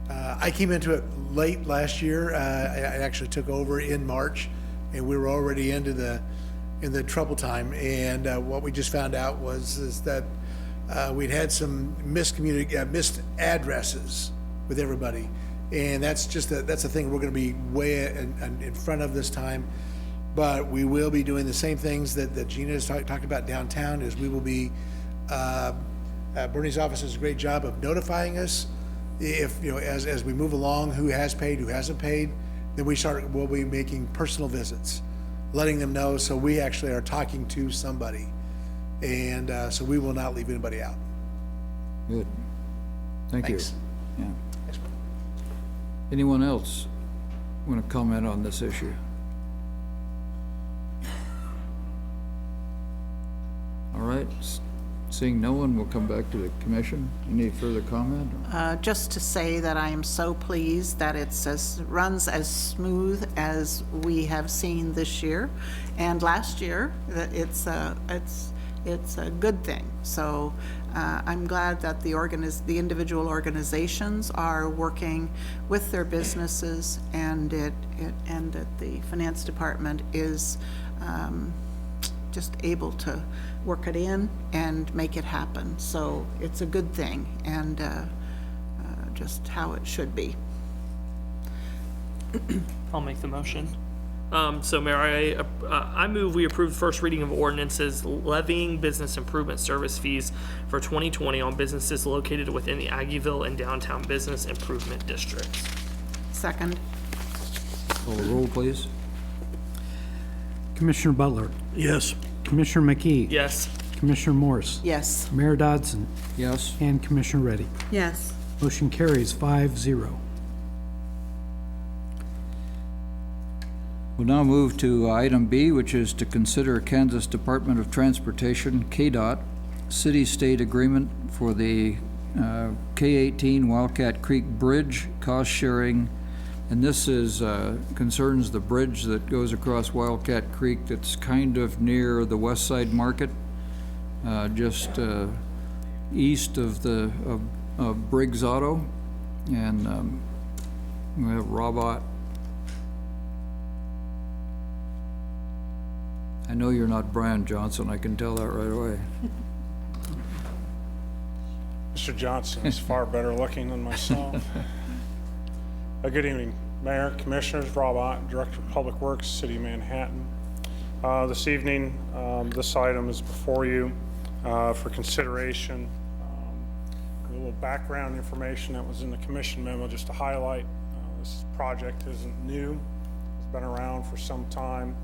I came into it late last year. I actually took over in March, and we were already in the trouble time. And what we just found out is that we'd had some missed addresses with everybody, and that's a thing we're going to be way in front of this time. But we will be doing the same things that Gina has talked about downtown. Is we will be. Bernie's office does a great job of notifying us if, as we move along, who has paid, who hasn't paid. Then we'll be making personal visits, letting them know, so we actually are talking to somebody. And so we will not leave anybody out. Good. Thank you. Thanks. Yeah. Anyone else want to comment on this issue? All right, seeing no one, we'll come back to the commission. Any further comment? Just to say that I am so pleased that runs as smooth as we have seen this year and last year. That it's a good thing. So I'm glad that the individual organizations are working with their businesses, and that the finance department is just able to work it in and make it happen. So it's a good thing, and just how it should be. I'll make the motion. So Mayor, I move we approve the first reading of ordinances levying business improvement service fees for 2020 on businesses located within the Aggieville and downtown business improvement districts. Second. Call the roll, please. Commissioner Butler, Yes. Commissioner McKee. Yes. Commissioner Morse. Yes. Mayor Dodson, Yes. and Commissioner Reddy. Yes. Motion carries 5-0. We'll now move to item B, which is to consider Kansas Department of Transportation, KDOT, city-state agreement for the K-18 Wildcat Creek Bridge cost sharing. And this is, concerns the bridge that goes across Wildcat Creek that's kind of near the West Side Market, just east of of Briggs Auto. And we have Robot. I know you're not Brian Johnson, I can tell that right away. Mr. Johnson is far better looking than myself. Good evening, Mayor, Commissioners, Rob Ott, Director of Public Works, City of Manhattan. This evening, this item is before you for consideration. A little background information that was in the commission memo just to highlight. This project isn't new. It's been around for some time.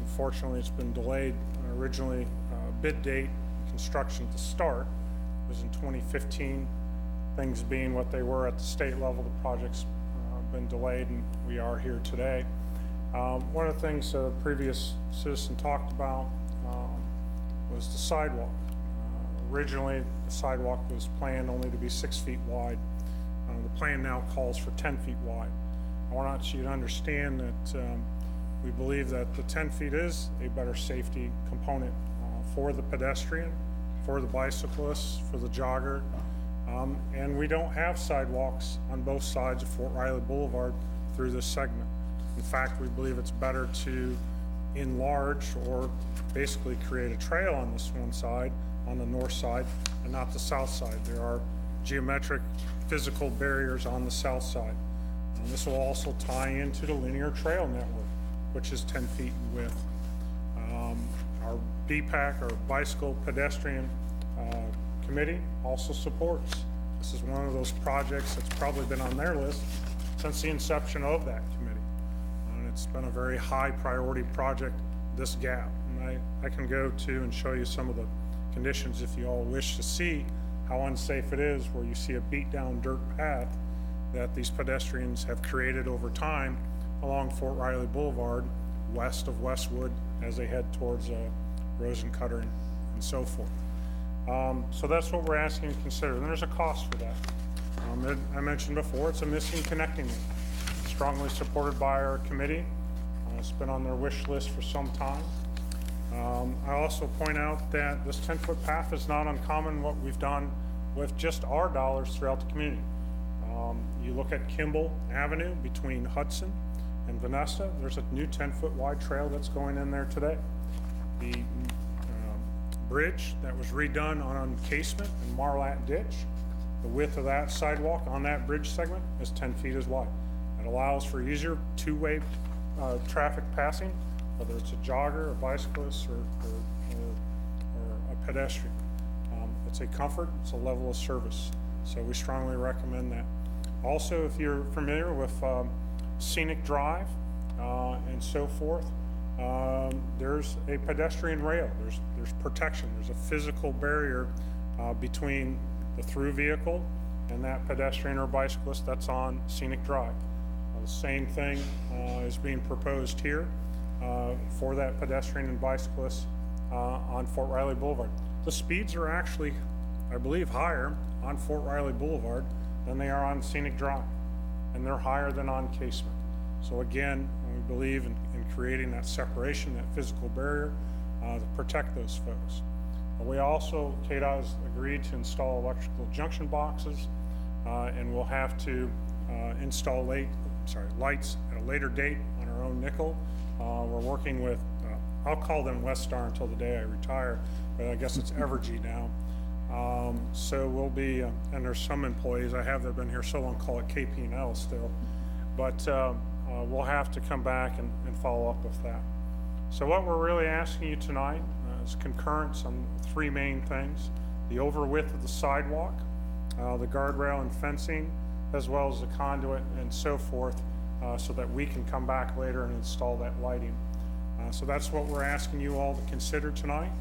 Unfortunately, it's been delayed. Originally, bid date, construction to start was in 2015. Things being what they were at the state level, the project's been delayed, and we are here today. One of the things a previous citizen talked about was the sidewalk. Originally, the sidewalk was planned only to be 6 feet wide. The plan now calls for 10 feet wide. I want you to understand that we believe that the 10 feet is a better safety component for the pedestrian, for the bicyclist, for the jogger. And we don't have sidewalks on both sides of Fort Riley Boulevard through this segment. In fact, we believe it's better to enlarge or basically create a trail on this one side, on the north side, and not the south side. There are geometric physical barriers on the south side. This will also tie into the linear trail network, which is 10 feet in width. Our BPAC, our Bicycle Pedestrian Committee, also supports. This is one of those projects that's probably been on their list since the inception of that committee. And it's been a very high priority project, this gap. And I can go to and show you some of the conditions if you all wish to see how unsafe it is, where you see a beat down dirt path that these pedestrians have created over time along Fort Riley Boulevard, west of Westwood, as they head towards Rosencutter and so forth. So that's what we're asking you to consider. And there's a cost for that. I mentioned before, it's a missing connecting link. Strongly supported by our committee. It's been on their wish list for some time. I also point out that this 10-foot path is not uncommon what we've done with just our dollars throughout the community. You look at Kimball Avenue between Hudson and Vanessa, there's a new 10-foot wide trail that's going in there today. The bridge that was redone on Casement and Marlatt Ditch, the width of that sidewalk on that bridge segment is 10 feet as wide. It allows for easier two-way traffic passing, whether it's a jogger, a bicyclist, or a pedestrian. It's a comfort, it's a level of service. So we strongly recommend that. Also, if you're familiar with Scenic Drive and so forth, there's a pedestrian rail, there's protection, there's a physical barrier between the through vehicle and that pedestrian or bicyclist that's on Scenic Drive. The same thing is being proposed here for that pedestrian and bicyclist on Fort Riley Boulevard. The speeds are actually, I believe, higher on Fort Riley Boulevard than they are on Scenic Drive, and they're higher than on Casement. So again, we believe in creating that separation, that physical barrier to protect those folks. We also, KDOT has agreed to install electrical junction boxes, and we'll have to install lights at a later date on our own nickel. We're working with, I'll call them Westar until the day I retire, but I guess it's Evergy now. So we'll be, and there's some employees I have that have been here so long, call it KP&L still, but we'll have to come back and follow up with that. So what we're really asking you tonight is concurrence on three main things: the over width of the sidewalk, the guardrail and fencing, as well as the conduit and so forth, so that we can come back later and install that lighting. So that's what we're asking you all to consider tonight.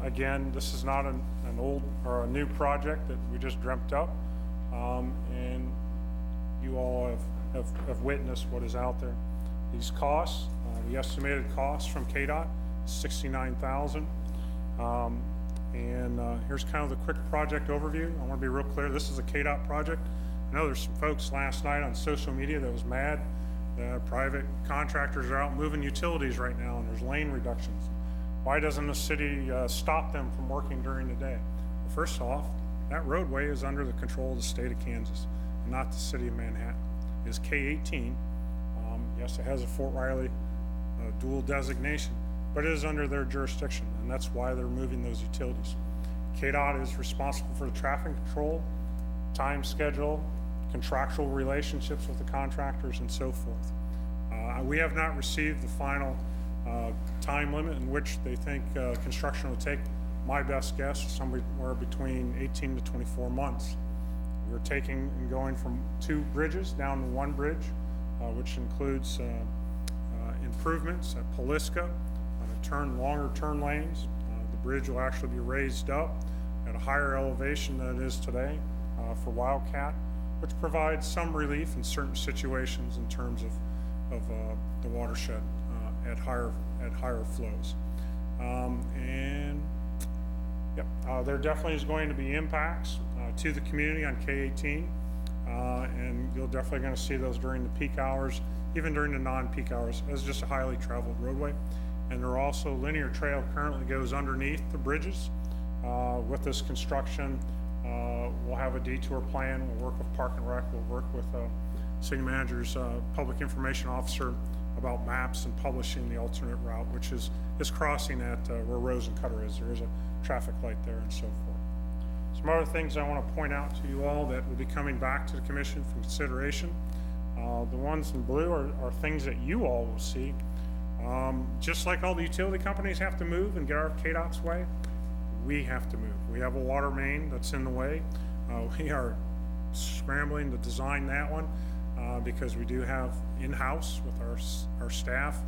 Again, this is not an old or a new project that we just dreamt up, and you all have witnessed what is out there. These costs, the estimated cost from KDOT, $69,000. And here's kind of the quick project overview. I want to be real clear. This is a KDOT project. I know there's some folks last night on social media that was mad. Private contractors are out moving utilities right now, and there's lane reductions. Why doesn't the city stop them from working during the day? Well, first off, that roadway is under the control of the state of Kansas, and not the city of Manhattan. It's K-18. Yes, it has a Fort Riley dual designation, but it is under their jurisdiction, and that's why they're moving those utilities. KDOT is responsible for the traffic control, time schedule, contractual relationships with the contractors, and so forth. We have not received the final time limit in which they think construction will take. My best guess is somewhere between 18 to 24 months. We're taking and going from 2 bridges down to 1 bridge, which includes improvements at Paliska, longer turn lanes. The bridge will actually be raised up at a higher elevation than it is today for Wildcat, which provides some relief in certain situations in terms of the watershed at higher flows. There definitely is going to be impacts to the community on K-18, and you're definitely going to see those during the peak hours, even during the non-peak hours, as just a highly traveled roadway. And there are also linear trail currently goes underneath the bridges. With this construction, we'll have a detour plan. We'll work with Park and Rec. We'll work with city manager's public information officer about maps and publishing the alternate route, which is crossing at where Rose and Cutter is. There is a traffic light there and so forth. Some other things I want to point out to you all that will be coming back to the commission for consideration. The ones in blue are things that you all will see. Just like all the utility companies have to move and get our KDOT's way, we have to move. We have a water main that's in the way. We are scrambling to design that one because we do have in-house with our staff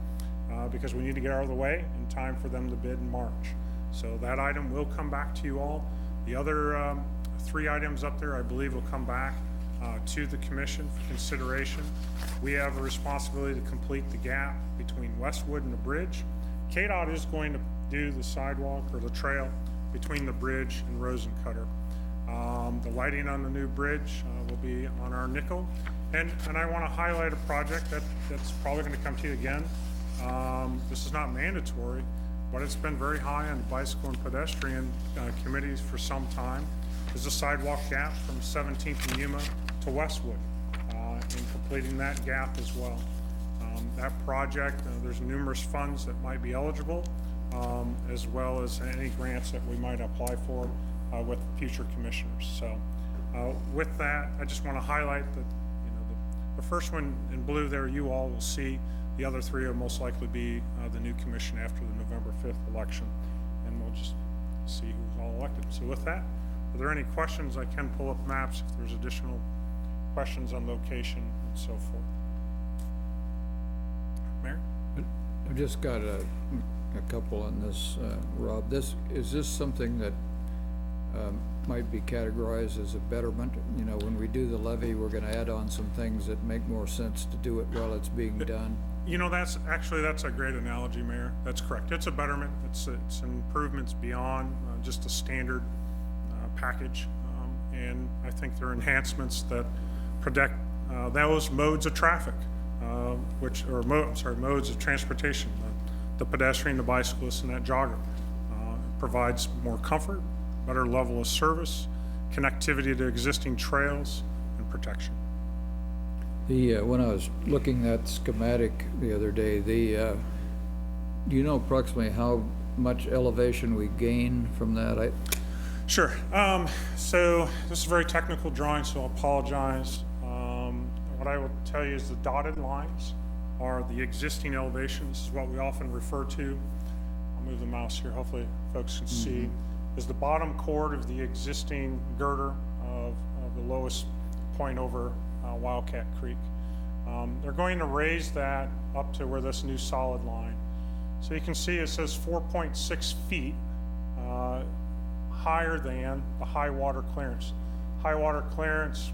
because we need to get out of the way in time for them to bid in March. So that item will come back to you all. The other 3 items up there, I believe, will come back to the commission for consideration. We have a responsibility to complete the gap between Westwood and the bridge. KDOT is going to do the sidewalk or the trail between the bridge and Rose and Cutter. The lighting on the new bridge will be on our nickel. And I want to highlight a project that's probably going to come to you again. This is not mandatory, but it's been very high on the bicycle and pedestrian committees for some time. There's a sidewalk gap from 17th and Yuma to Westwood, and completing that gap as well. That project, there's numerous funds that might be eligible, as well as any grants that we might apply for with future commissioners. So with that, I just want to highlight that the first one in blue there you all will see. The other 3 will most likely be the new commission after the November 5th election, and we'll just see who's all elected. So with that, are there any questions? I can pull up maps if there's additional questions on location and so forth. Mayor? I've just got a couple on this, Rob. Is this something that might be categorized as a betterment? You know, when we do the levy, we're going to add on some things that make more sense to do it while it's being done. You know, that's a great analogy, Mayor. That's correct. It's a betterment. It's improvements beyond just a standard package, and I think there are enhancements that protect those modes of traffic, modes of transportation, the pedestrian, the bicyclist, and that jogger. Provides more comfort, better level of service, connectivity to existing trails, and protection. When I was looking at schematic the other day, do you know approximately how much elevation we gain from that? Sure. So this is a very technical drawing, so I apologize. What I will tell you is the dotted lines are the existing elevation. This is what we often refer to. I'll move the mouse here. Hopefully folks can see. Is the bottom chord of the existing girder of the lowest point over Wildcat Creek. They're going to raise that up to where this new solid line. So you can see it says 4.6 feet higher than the high water clearance. High water clearance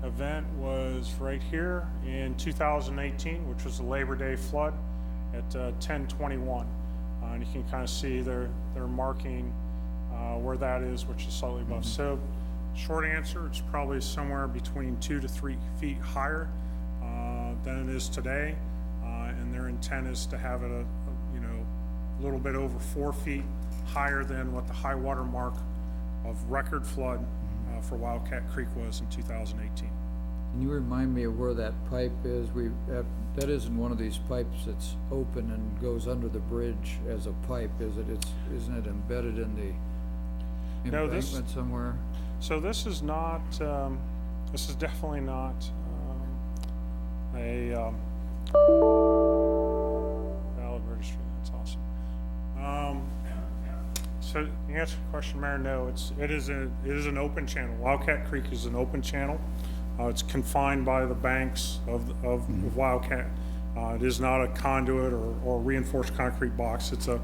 event was right here in 2018, which was the Labor Day flood at 10/21. And you can kind of see they're marking where that is, which is slightly above. So short answer, it's probably somewhere between 2 to 3 feet higher than it is today. And their intent is to have it a little bit over 4 feet higher than what the high water mark of record flood for Wildcat Creek was in 2018. Can you remind me of where that pipe is? That isn't one of these pipes that's open and goes under the bridge as a pipe, is it? Isn't it embedded in the No, embankment somewhere? So this is not, this is definitely not a valid registry. That's awesome. So to answer your question, Mayor, no, it is an open channel. Wildcat Creek is an open channel. It's confined by the banks of Wildcat. It is not a conduit or reinforced concrete box. It's a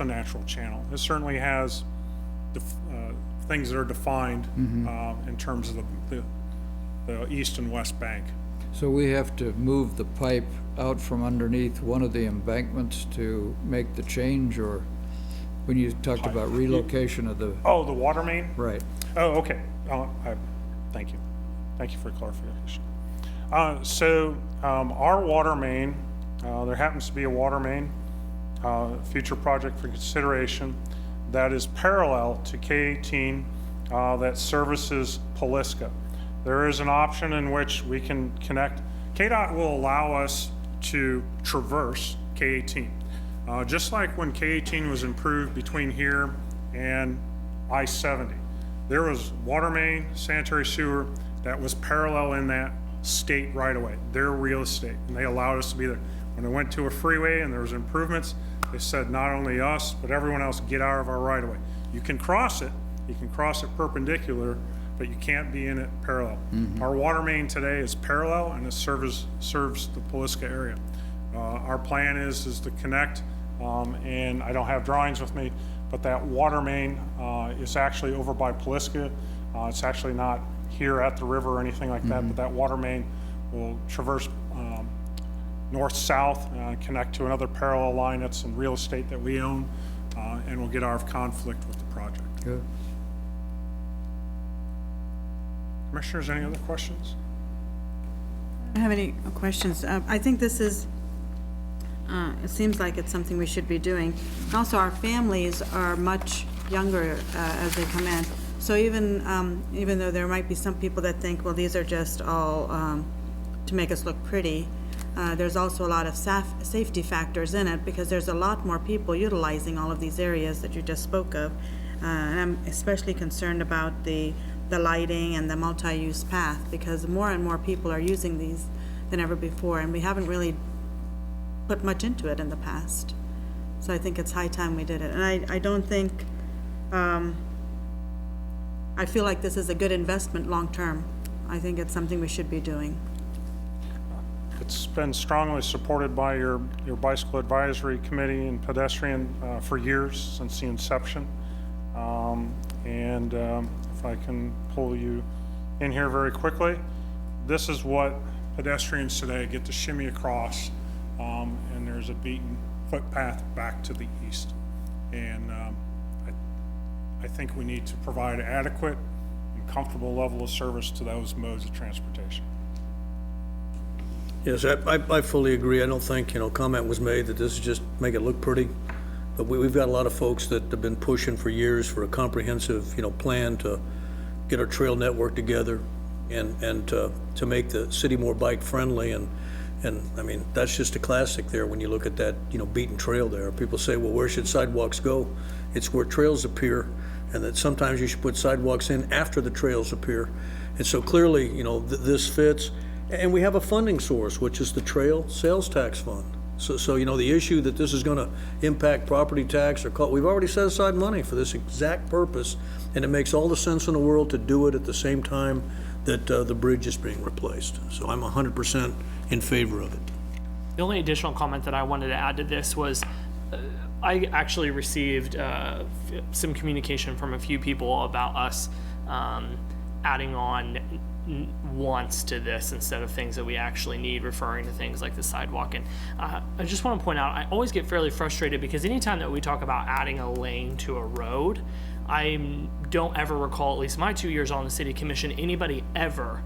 natural channel. It certainly has things that are defined in terms of the east and west bank. So we have to move the pipe out from underneath one of the embankments to make the change, or when you talked about relocation of the... Oh, the water main? Right. Oh, okay. Thank you. Thank you for clarification. So our water main, there happens to be a water main, future project for consideration, that is parallel to K-18 that services Paliska. There is an option in which we can connect. KDOT will allow us to traverse K-18. Just like when K-18 was improved between here and I-70. There was water main, sanitary sewer that was parallel in that state right away, their real estate, and they allowed us to be there. When it went to a freeway and there was improvements, they said not only us, but everyone else get out of our right of way. You can cross it perpendicular, but you can't be in it parallel. Our water main today is parallel and it serves the Paliska area. Our plan is to connect, and I don't have drawings with me, but that water main is actually over by Paliska. It's actually not here at the river or anything like that, but that water main will traverse north-south, connect to another parallel line that's in real estate that we own, and we'll get out of conflict with the project. Good. Commissioners, any other questions? I don't have any questions. I think this is, it seems like it's something we should be doing. Also, our families are much younger as they come in. So even though there might be some people that think, well, these are just all to make us look pretty, there's also a lot of safety factors in it, because there's a lot more people utilizing all of these areas that you just spoke of. And I'm especially concerned about the lighting and the multi-use path, because more and more people are using these than ever before, and we haven't really put much into it in the past. So I think it's high time we did it. And I don't think, I feel like this is a good investment long-term. I think it's something we should be doing. It's been strongly supported by your bicycle advisory committee and pedestrian for years, since the inception. If I can pull you in here very quickly, this is what pedestrians today get to shimmy across, and there's a beaten footpath back to the east. And I think we need to provide adequate and comfortable level of service to those modes of transportation. Yes, I fully agree. I don't think, comment was made that this is just make it look pretty. But we've got a lot of folks that have been pushing for years for a comprehensive, plan to get our trail network together and to make the city more bike friendly. And I mean, that's just a classic there when you look at that, beaten trail there. People say, well, where should sidewalks go? It's where trails appear, and that sometimes you should put sidewalks in after the trails appear. And so clearly, this fits. And we have a funding source, which is the Trail Sales Tax Fund. So the issue that this is going to impact property tax we've already set aside money for this exact purpose, and it makes all the sense in the world to do it at the same time that the bridge is being replaced. So I'm 100% in favor of it. The only additional comment that I wanted to add to this was I actually received some communication from a few people about us adding on wants to this instead of things that we actually need, referring to things like the sidewalk. And I just want to point out, I always get fairly frustrated because anytime that we talk about adding a lane to a road, I don't ever recall, at least my 2 years on the city commission, anybody ever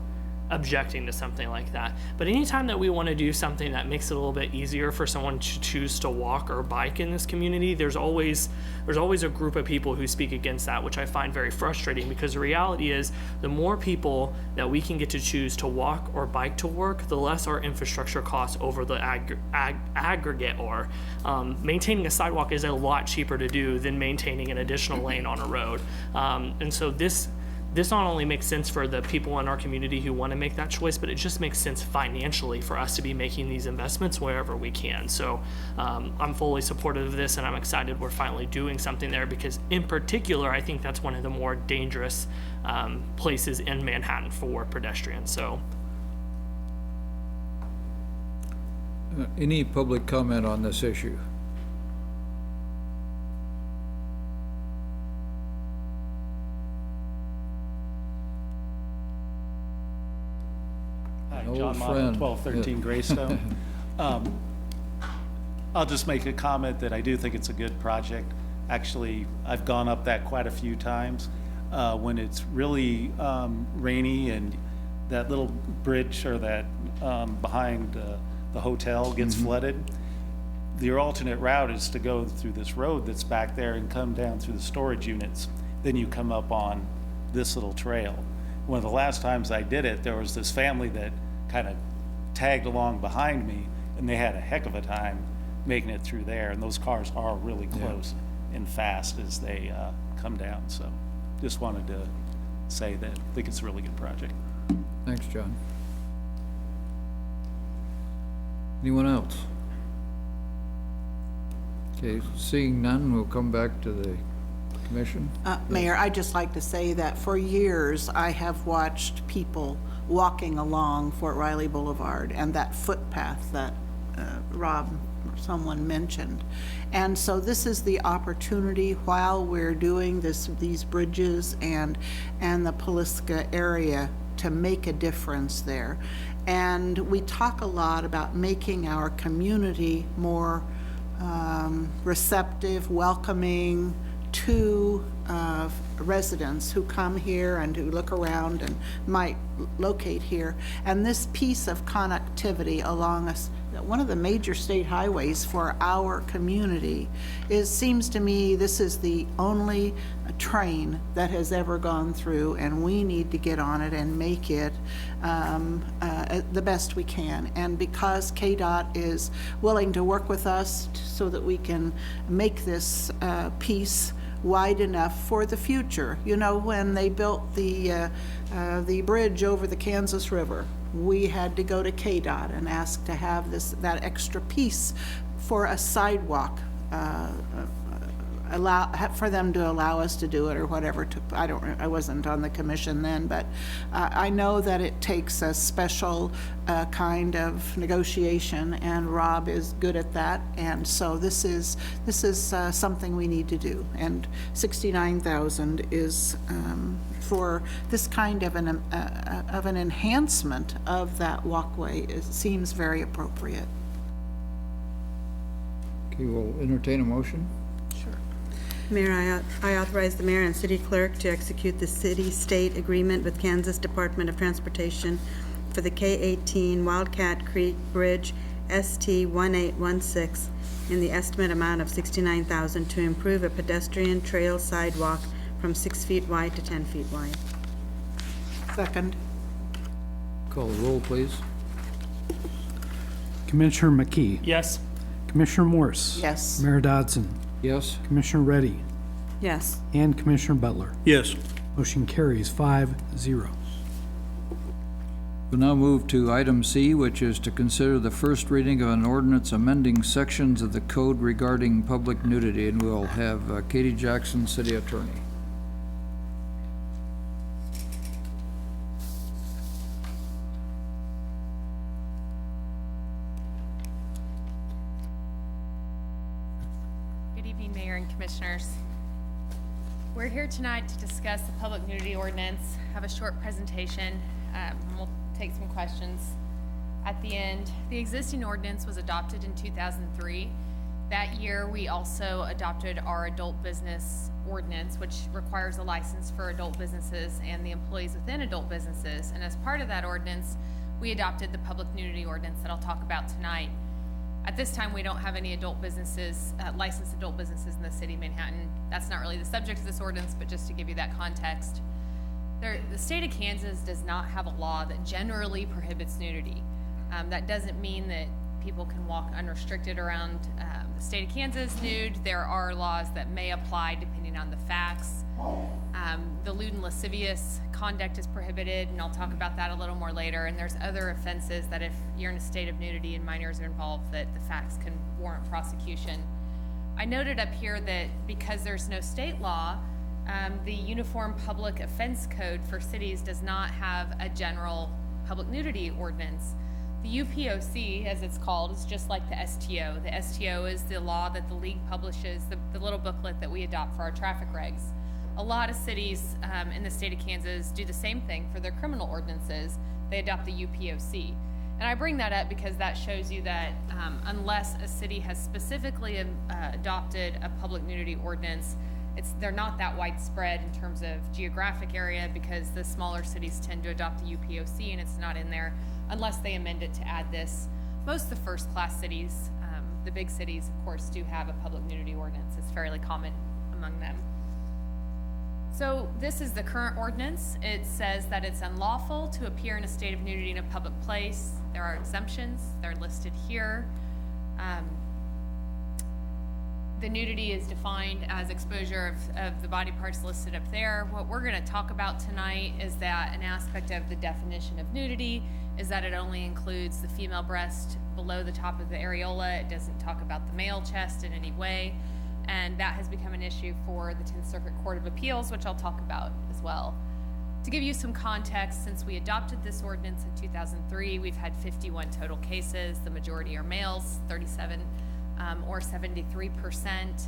objecting to something like that. But anytime that we want to do something that makes it a little bit easier for someone to choose to walk or bike in this community, there's always a group of people who speak against that, which I find very frustrating, because the reality is the more people that we can get to choose to walk or bike to work, the less our infrastructure costs over the aggregate are. Maintaining a sidewalk is a lot cheaper to do than maintaining an additional lane on a road. And so this not only makes sense for the people in our community who want to make that choice, but it just makes sense financially for us to be making these investments wherever we can. So I'm fully supportive of this, and I'm excited we're finally doing something there, because in particular, I think that's one of the more dangerous places in Manhattan for pedestrians. So. Any public comment on this issue? Hi, An John old Motto, friend. 1213 Greystone. I'll just make a comment that I do think it's a good project. Actually, I've gone up that quite a few times. When it's really rainy and that little bridge or that behind the hotel gets flooded, your alternate route is to go through this road that's back there and come down through the storage units. Then you come up on this little trail. One of the last times I did it, there was this family that kind of tagged along behind me, and they had a heck of a time making it through there. And those cars are really close and fast as they come down. So just wanted to say that I think it's a really good project. Thanks, John. Anyone else? Okay, seeing none, we'll come back to the commission. Mayor, I'd just like to say that for years, I have watched people walking along Fort Riley Boulevard and that footpath that Rob or someone mentioned. And so this is the opportunity while we're doing these bridges and the Paliska area to make a difference there. And we talk a lot about making our community more receptive, welcoming to residents who come here and who look around and might locate here. And this piece of connectivity along one of the major state highways for our community seems to me this is the only train that has ever gone through, and we need to get on it and make it the best we can. And because KDOT is willing to work with us so that we can make this piece wide enough for the future. You know, when they built the bridge over the Kansas River, we had to go to KDOT and ask to have that extra piece for a sidewalk, for them to allow us to do it or whatever. I wasn't on the commission then, but I know that it takes a special kind of negotiation, and Rob is good at that. And so this is something we need to do. And $69,000 is for this kind of an enhancement of that walkway. It seems very appropriate. Okay, we'll entertain a motion. Mayor, I authorize the mayor and city clerk to execute the city-state agreement with Kansas Department of Transportation for the K-18 Wildcat Creek Bridge ST-1816 in the estimate amount of $69,000 to improve a pedestrian trail sidewalk from 6 feet wide to 10 feet wide. Second. Call the roll, please. Commissioner McKee. Yes. Commissioner Morse. Yes. Mayor Dodson. Yes? Commissioner Reddy. Yes. And Commissioner Butler. Yes. Motion carries 5-0. We'll now move to item C, which is to consider the first reading of an ordinance amending sections of the code regarding public nudity, and we'll have Katie Jackson, City Attorney. Good evening, Mayor and Commissioners. We're here tonight to discuss the public nudity ordinance, have a short presentation, and we'll take some questions at the end. The existing ordinance was adopted in 2003, That year, we also adopted our adult business ordinance, which requires a license for adult businesses and the employees within adult businesses. And as part of that ordinance, we adopted the public nudity ordinance that I'll talk about tonight. At this time, we don't have any adult businesses, licensed adult businesses in the city of Manhattan. That's not really the subject of this ordinance, but just to give you that context. The state of Kansas does not have a law that generally prohibits nudity. That doesn't mean that people can walk unrestricted around the state of Kansas nude. There are laws that may apply depending on the facts. The lewd and lascivious conduct is prohibited, and I'll talk about that a little more later. And there's other offenses that if you're in a state of nudity and minors are involved, that the facts can warrant prosecution. I noted up here that because there's no state law, the Uniform Public Offense Code for cities does not have a general public nudity ordinance. The UPOC, as it's called, is just like the STO. The STO is the law that the league publishes, the little booklet that we adopt for our traffic regs. A lot of cities in the state of Kansas do the same thing for their criminal ordinances. They adopt the UPOC. And I bring that up because that shows you that unless a city has specifically adopted a public nudity ordinance, they're not that widespread in terms of geographic area, because the smaller cities tend to adopt the UPOC and it's not in there unless they amend it to add this. Most of the first-class cities, the big cities, of course, do have a public nudity ordinance. It's fairly common among them. So this is the current ordinance. It says that it's unlawful to appear in a state of nudity in a public place. There are exemptions. They're listed here. The nudity is defined as exposure of the body parts listed up there. What we're going to talk about tonight is that an aspect of the definition of nudity is that it only includes the female breast below the top of the areola. It doesn't talk about the male chest in any way. And that has become an issue for the 10th Circuit Court of Appeals, which I'll talk about as well. To give you some context, since we adopted this ordinance in 2003, we've had 51 total cases. The majority are males, 37 or 73%.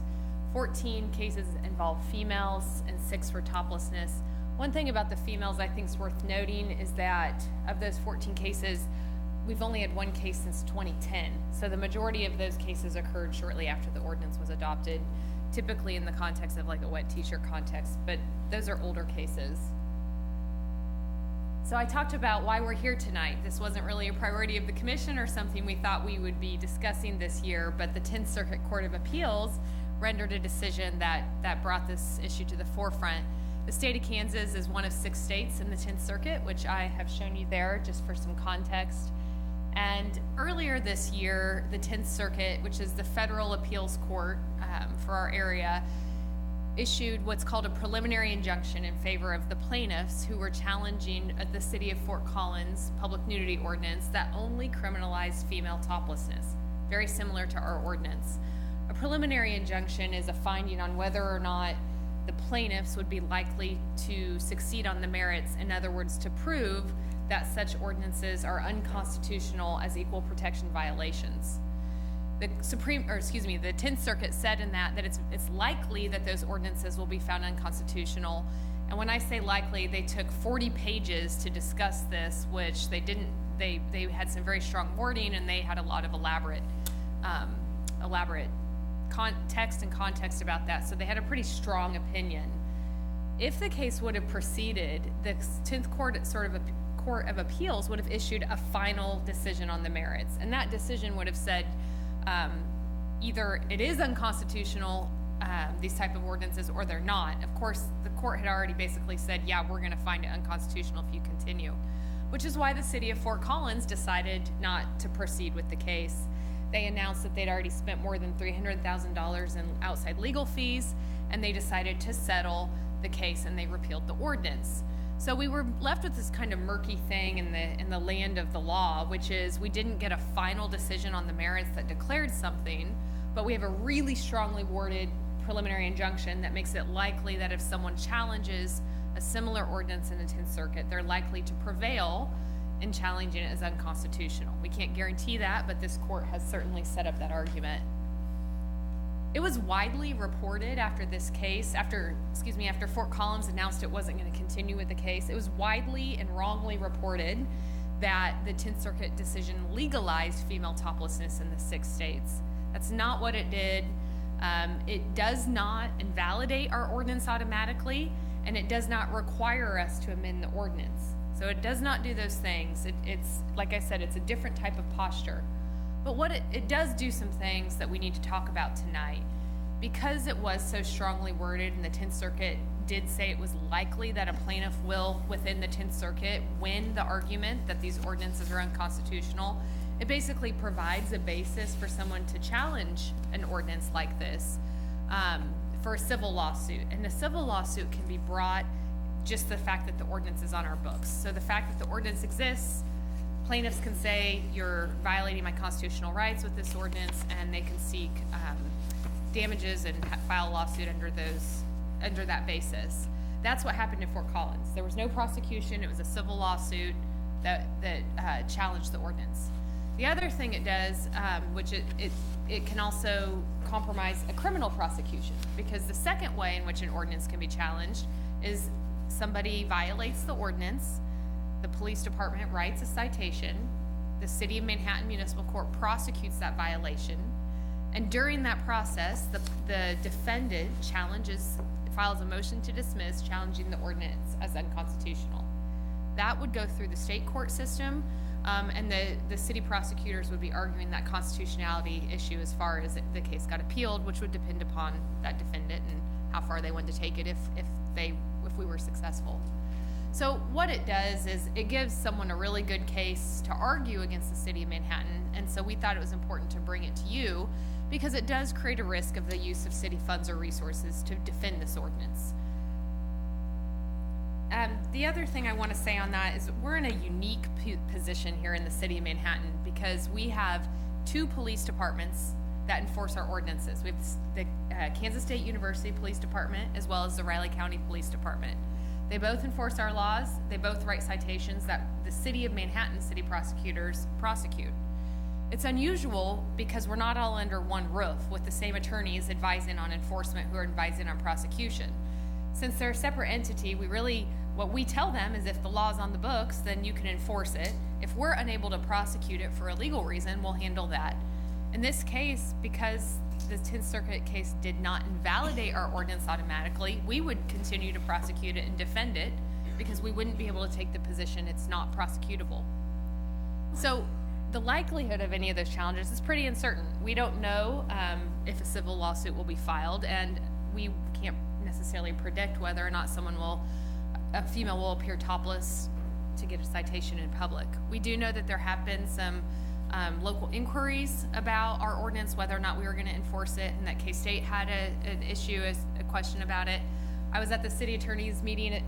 14 cases involve females and 6 for toplessness. One thing about the females I think is worth noting is that of those 14 cases, we've only had 1 case since 2010. So the majority of those cases occurred shortly after the ordinance was adopted, typically in the context of like a wet t-shirt context, but those are older cases. So I talked about why we're here tonight. This wasn't really a priority of the commission or something we thought we would be discussing this year, but the 10th Circuit Court of Appeals rendered a decision that brought this issue to the forefront. The state of Kansas is one of 6 states in the 10th Circuit, which I have shown you there just for some context. And earlier this year, the 10th Circuit, which is the federal appeals court for our area, issued what's called a preliminary injunction in favor of the plaintiffs who were challenging the city of Fort Collins public nudity ordinance that only criminalized female toplessness, very similar to our ordinance. A preliminary injunction is a finding on whether or not the plaintiffs would be likely to succeed on the merits, in other words, to prove that such ordinances are unconstitutional as equal protection violations. The 10th Circuit said in that it's likely that those ordinances will be found unconstitutional. And when I say likely, they took 40 pages to discuss this, which they didn't. They had some very strong wording, and they had a lot of elaborate text and context about that. So they had a pretty strong opinion. If the case would have proceeded, the 10th Court of Appeals would have issued a final decision on the merits, and that decision would have said either it is unconstitutional, these type of ordinances, or they're not. Of course, the court had already basically said, yeah, we're going to find it unconstitutional if you continue, which is why the city of Fort Collins decided not to proceed with the case. They announced that they'd already spent more than $300,000 in outside legal fees, and they decided to settle the case, and they repealed the ordinance. So we were left with this kind of murky thing in the land of the law, which is we didn't get a final decision on the merits that declared something, but we have a really strongly worded preliminary injunction that makes it likely that if someone challenges a similar ordinance in the 10th Circuit, they're likely to prevail in challenging it as unconstitutional. We can't guarantee that, but this court has certainly set up that argument. It was widely reported after this case, after Fort Collins announced it wasn't going to continue with the case, it was widely and wrongly reported that the 10th Circuit decision legalized female toplessness in the 6 states. That's not what it did. It does not invalidate our ordinance automatically, and it does not require us to amend the ordinance. So it does not do those things. It's, like I said, it's a different type of posture. But what it does do some things that we need to talk about tonight. Because it was so strongly worded and the 10th Circuit did say it was likely that a plaintiff will, within the 10th Circuit, win the argument that these ordinances are unconstitutional, it basically provides a basis for someone to challenge an ordinance like this for a civil lawsuit. And a civil lawsuit can be brought just the fact that the ordinance is on our books. So the fact that the ordinance exists, plaintiffs can say you're violating my constitutional rights with this ordinance, and they can seek damages and file a lawsuit under that basis. That's what happened in Fort Collins. There was no prosecution. It was a civil lawsuit that challenged the ordinance. The other thing it does, which it can also compromise a criminal prosecution, because the second way in which an ordinance can be challenged is somebody violates the ordinance, the police department writes a citation, the City of Manhattan Municipal Court prosecutes that violation, and during that process, the defendant files a motion to dismiss challenging the ordinance as unconstitutional. That would go through the state court system, and the city prosecutors would be arguing that constitutionality issue as far as the case got appealed, which would depend upon that defendant and how far they wanted to take it if we were successful. So what it does is it gives someone a really good case to argue against the City of Manhattan, and so we thought it was important to bring it to you because it does create a risk of the use of city funds or resources to defend this ordinance. The other thing I want to say on that is we're in a unique position here in the City of Manhattan because we have two police departments that enforce our ordinances. We have the Kansas State University Police Department as well as the Riley County Police Department. They both enforce our laws. They both write citations that the City of Manhattan city prosecutors prosecute. It's unusual because we're not all under one roof with the same attorneys advising on enforcement who are advising on prosecution. Since they're a separate entity, what we tell them is if the law's on the books, then you can enforce it. If we're unable to prosecute it for a legal reason, we'll handle that. In this case, because the 10th Circuit case did not invalidate our ordinance automatically, we would continue to prosecute it and defend it because we wouldn't be able to take the position it's not prosecutable. So the likelihood of any of those challenges is pretty uncertain. We don't know if a civil lawsuit will be filed, and we can't necessarily predict whether or not a female will appear topless to get a citation in public. We do know that there have been some local inquiries about our ordinance, whether or not we were going to enforce it, and that K-State had an issue, a question about it. I was at the city attorney's meeting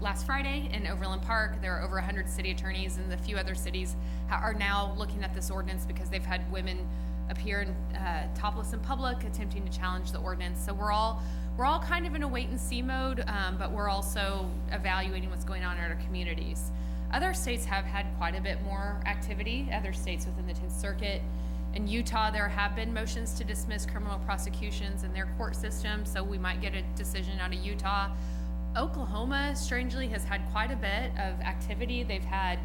last Friday in Overland Park. There are over 100 city attorneys, and a few other cities are now looking at this ordinance because they've had women appear topless in public attempting to challenge the ordinance. So we're all kind of in a wait and see mode, but we're also evaluating what's going on in our communities. Other states have had quite a bit more activity, other states within the 10th Circuit. In Utah, there have been motions to dismiss criminal prosecutions in their court system, so we might get a decision out of Utah. Oklahoma, strangely, has had quite a bit of activity. They've had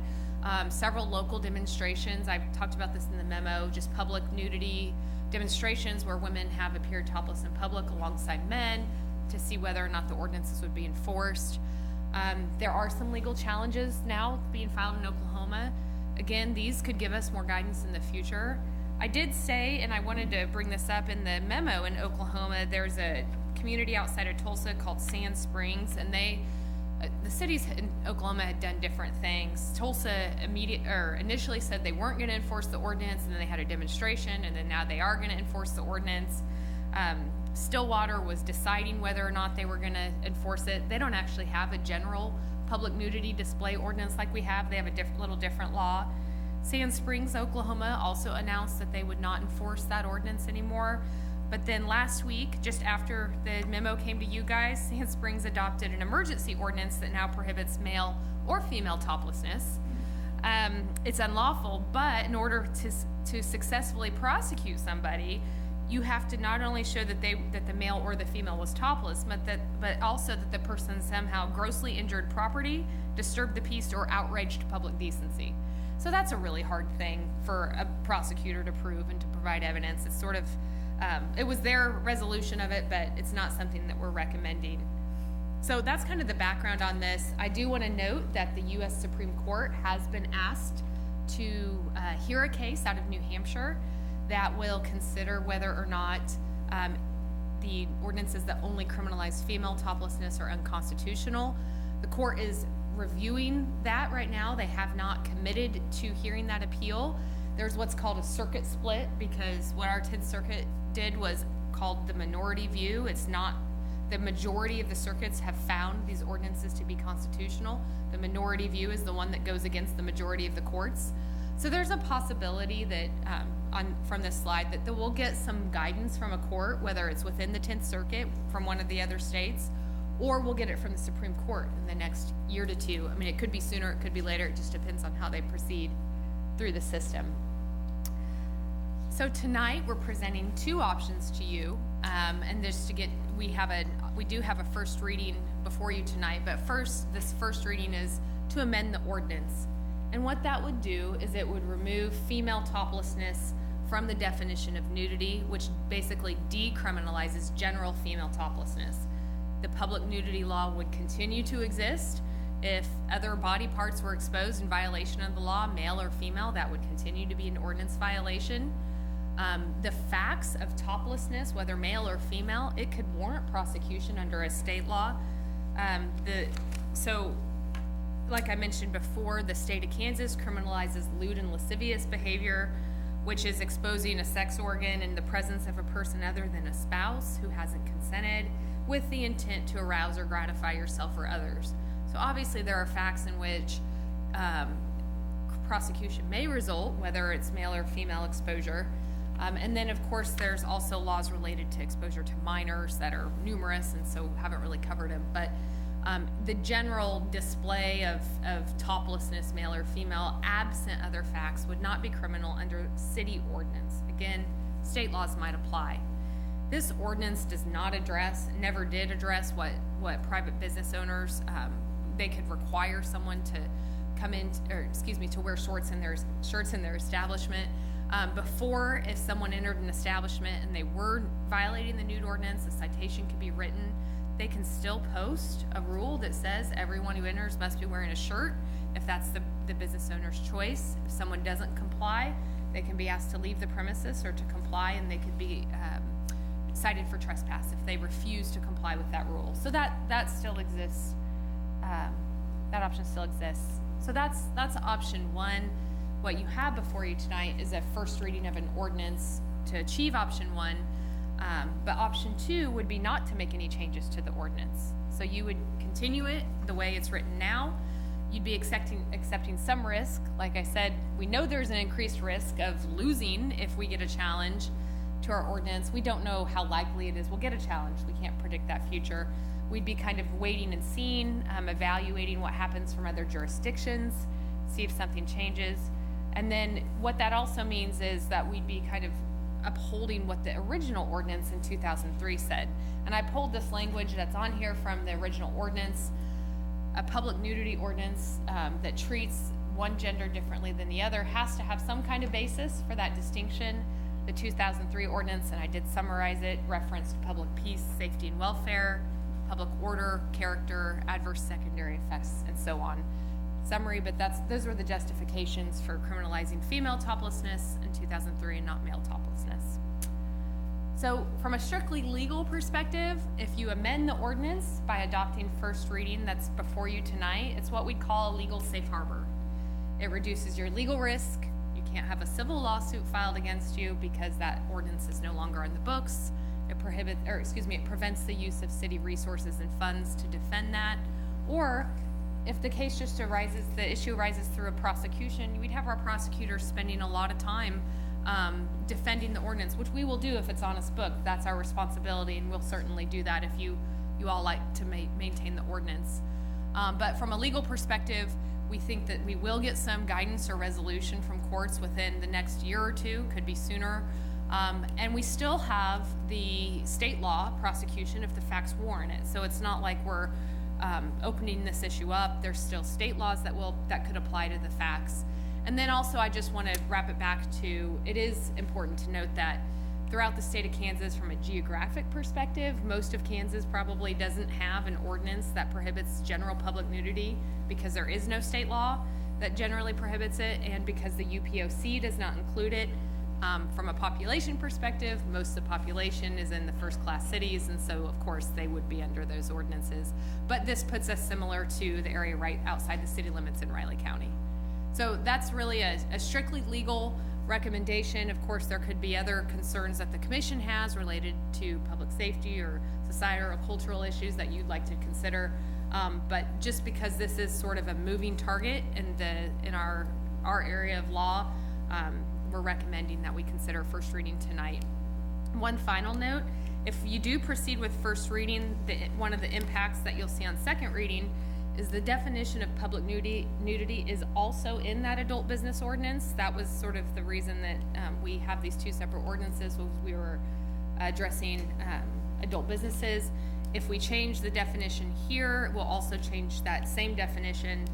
several local demonstrations. I've talked about this in the memo, just public nudity demonstrations where women have appeared topless in public alongside men to see whether or not the ordinances would be enforced. There are some legal challenges now being filed in Oklahoma. Again, these could give us more guidance in the future. I did say, and I wanted to bring this up in the memo in Oklahoma, there's a community outside of Tulsa called Sand Springs, and the cities in Oklahoma had done different things. Tulsa initially said they weren't going to enforce the ordinance, and then they had a demonstration, and then now they are going to enforce the ordinance. Stillwater was deciding whether or not they were going to enforce it. They don't actually have a general public nudity display ordinance like we have. They have a little different law. Sand Springs, Oklahoma also announced that they would not enforce that ordinance anymore. But then last week, just after the memo came to you guys, Sand Springs adopted an emergency ordinance that now prohibits male or female toplessness. It's unlawful, but in order to successfully prosecute somebody, you have to not only show that the male or the female was topless, but also that the person somehow grossly injured property, disturbed the peace, or outraged public decency. So that's a really hard thing for a prosecutor to prove and to provide evidence. It's sort of, it was their resolution of it, but it's not something that we're recommending. So that's kind of the background on this. I do want to note that the U.S. Supreme Court has been asked to hear a case out of New Hampshire that will consider whether or not the ordinances that only criminalize female toplessness are unconstitutional. The court is reviewing that right now. They have not committed to hearing that appeal. There's what's called a circuit split, because what our 10th Circuit did was called the minority view. It's not, the majority of the circuits have found these ordinances to be constitutional. The minority view is the one that goes against the majority of the courts. So there's a possibility that from this slide that we'll get some guidance from a court, whether it's within the 10th Circuit from one of the other states, or we'll get it from the Supreme Court in the next year to two. I mean, it could be sooner, it could be later. It just depends on how they proceed through the system. So tonight we're presenting two options to you, and just to get, we do have a first reading before you tonight, but first, this first reading is to amend the ordinance. And what that would do is it would remove female toplessness from the definition of nudity, which basically decriminalizes general female toplessness. The public nudity law would continue to exist. If other body parts were exposed in violation of the law, male or female, that would continue to be an ordinance violation. The facts of toplessness, whether male or female, it could warrant prosecution under a state law. So, like I mentioned before, the state of Kansas criminalizes lewd and lascivious behavior, which is exposing a sex organ in the presence of a person other than a spouse who hasn't consented, with the intent to arouse or gratify yourself or others. So obviously there are facts in which prosecution may result, whether it's male or female exposure. And then of course there's also laws related to exposure to minors that are numerous, and so haven't really covered them. But the general display of toplessness, male or female, absent other facts, would not be criminal under city ordinance. Again, state laws might apply. This ordinance does not address, never did address what private business owners, they could require someone to come in, to wear shirts in their establishment. Before, if someone entered an establishment and they were violating the nude ordinance, a citation could be written. They can still post a rule that says everyone who enters must be wearing a shirt, if that's the business owner's choice. If someone doesn't comply, they can be asked to leave the premises or to comply, and they could be cited for trespass if they refuse to comply with that rule. So that still exists. That option still exists. So that's option one. What you have before you tonight is a first reading of an ordinance to achieve option one. But option two would be not to make any changes to the ordinance. So you would continue it the way it's written now. You'd be accepting some risk. Like I said, we know there's an increased risk of losing if we get a challenge to our ordinance. We don't know how likely it is we'll get a challenge. We can't predict that future. We'd be kind of waiting and seeing, evaluating what happens from other jurisdictions, see if something changes. And then what that also means is that we'd be kind of upholding what the original ordinance in 2003 said. And I pulled this language that's on here from the original ordinance. A public nudity ordinance that treats one gender differently than the other has to have some kind of basis for that distinction. The 2003 ordinance, and I did summarize it, referenced public peace, safety, and welfare, public order, character, adverse secondary effects, and so on. Summary, but those were the justifications for criminalizing female toplessness in 2003 and not male toplessness. So from a strictly legal perspective, if you amend the ordinance by adopting first reading that's before you tonight, it's what we'd call a legal safe harbor. It reduces your legal risk. You can't have a civil lawsuit filed against you because that ordinance is no longer on the books. It prevents the use of city resources and funds to defend that. Or if the case just arises, the issue arises through a prosecution, we'd have our prosecutors spending a lot of time defending the ordinance, which we will do if it's on its book. That's our responsibility, and we'll certainly do that if you all like to maintain the ordinance. But from a legal perspective, we think that we will get some guidance or resolution from courts within the next year or two, could be sooner. And we still have the state law prosecution if the facts warrant it. So it's not like we're opening this issue up. There's still state laws that could apply to the facts. And then also, I just want to wrap it back to, it is important to note that throughout the state of Kansas, from a geographic perspective, most of Kansas probably doesn't have an ordinance that prohibits general public nudity because there is no state law that generally prohibits it, and because the UPOC does not include it. From a population perspective, most of the population is in the first-class cities, and so of course they would be under those ordinances. But this puts us similar to the area right outside the city limits in Riley County. So that's really a strictly legal recommendation. Of course, there could be other concerns that the commission has related to public safety or societal or cultural issues that you'd like to consider. But just because this is sort of a moving target in our area of law, we're recommending that we consider first reading tonight. One final note, if you do proceed with first reading, one of the impacts that you'll see on second reading is the definition of public nudity is also in that adult business ordinance. That was sort of the reason that we have these two separate ordinances, was we were addressing adult businesses. If we change the definition here, we'll also change that same definition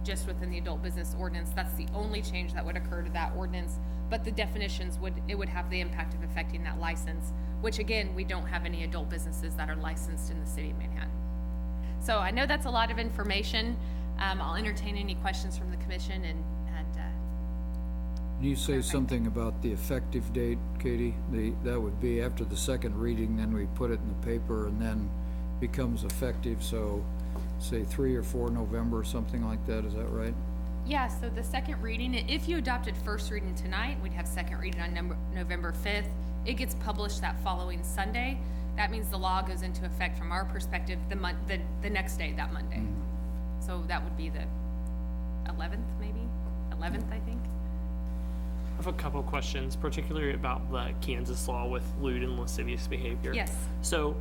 just within the adult business ordinance. That's the only change that would occur to that ordinance, but the definitions would have the impact of affecting that license, which again, we don't have any adult businesses that are licensed in the city of Manhattan. So I know that's a lot of information. I'll entertain any questions from the commission and You say something about the effective date, Katie? That would be after the second reading, then we put it in the paper and then becomes effective, so say 3 or 4 November, something like that, is that right? yeah, so the second reading, if you adopted first reading tonight, we'd have second reading on November 5th. It gets published that following Sunday. That means the law goes into effect from our perspective the next day, that Monday. So that would be the 11th, maybe? 11th, I think. I have a couple questions, particularly about the Kansas law with lewd and lascivious behavior. Yes. So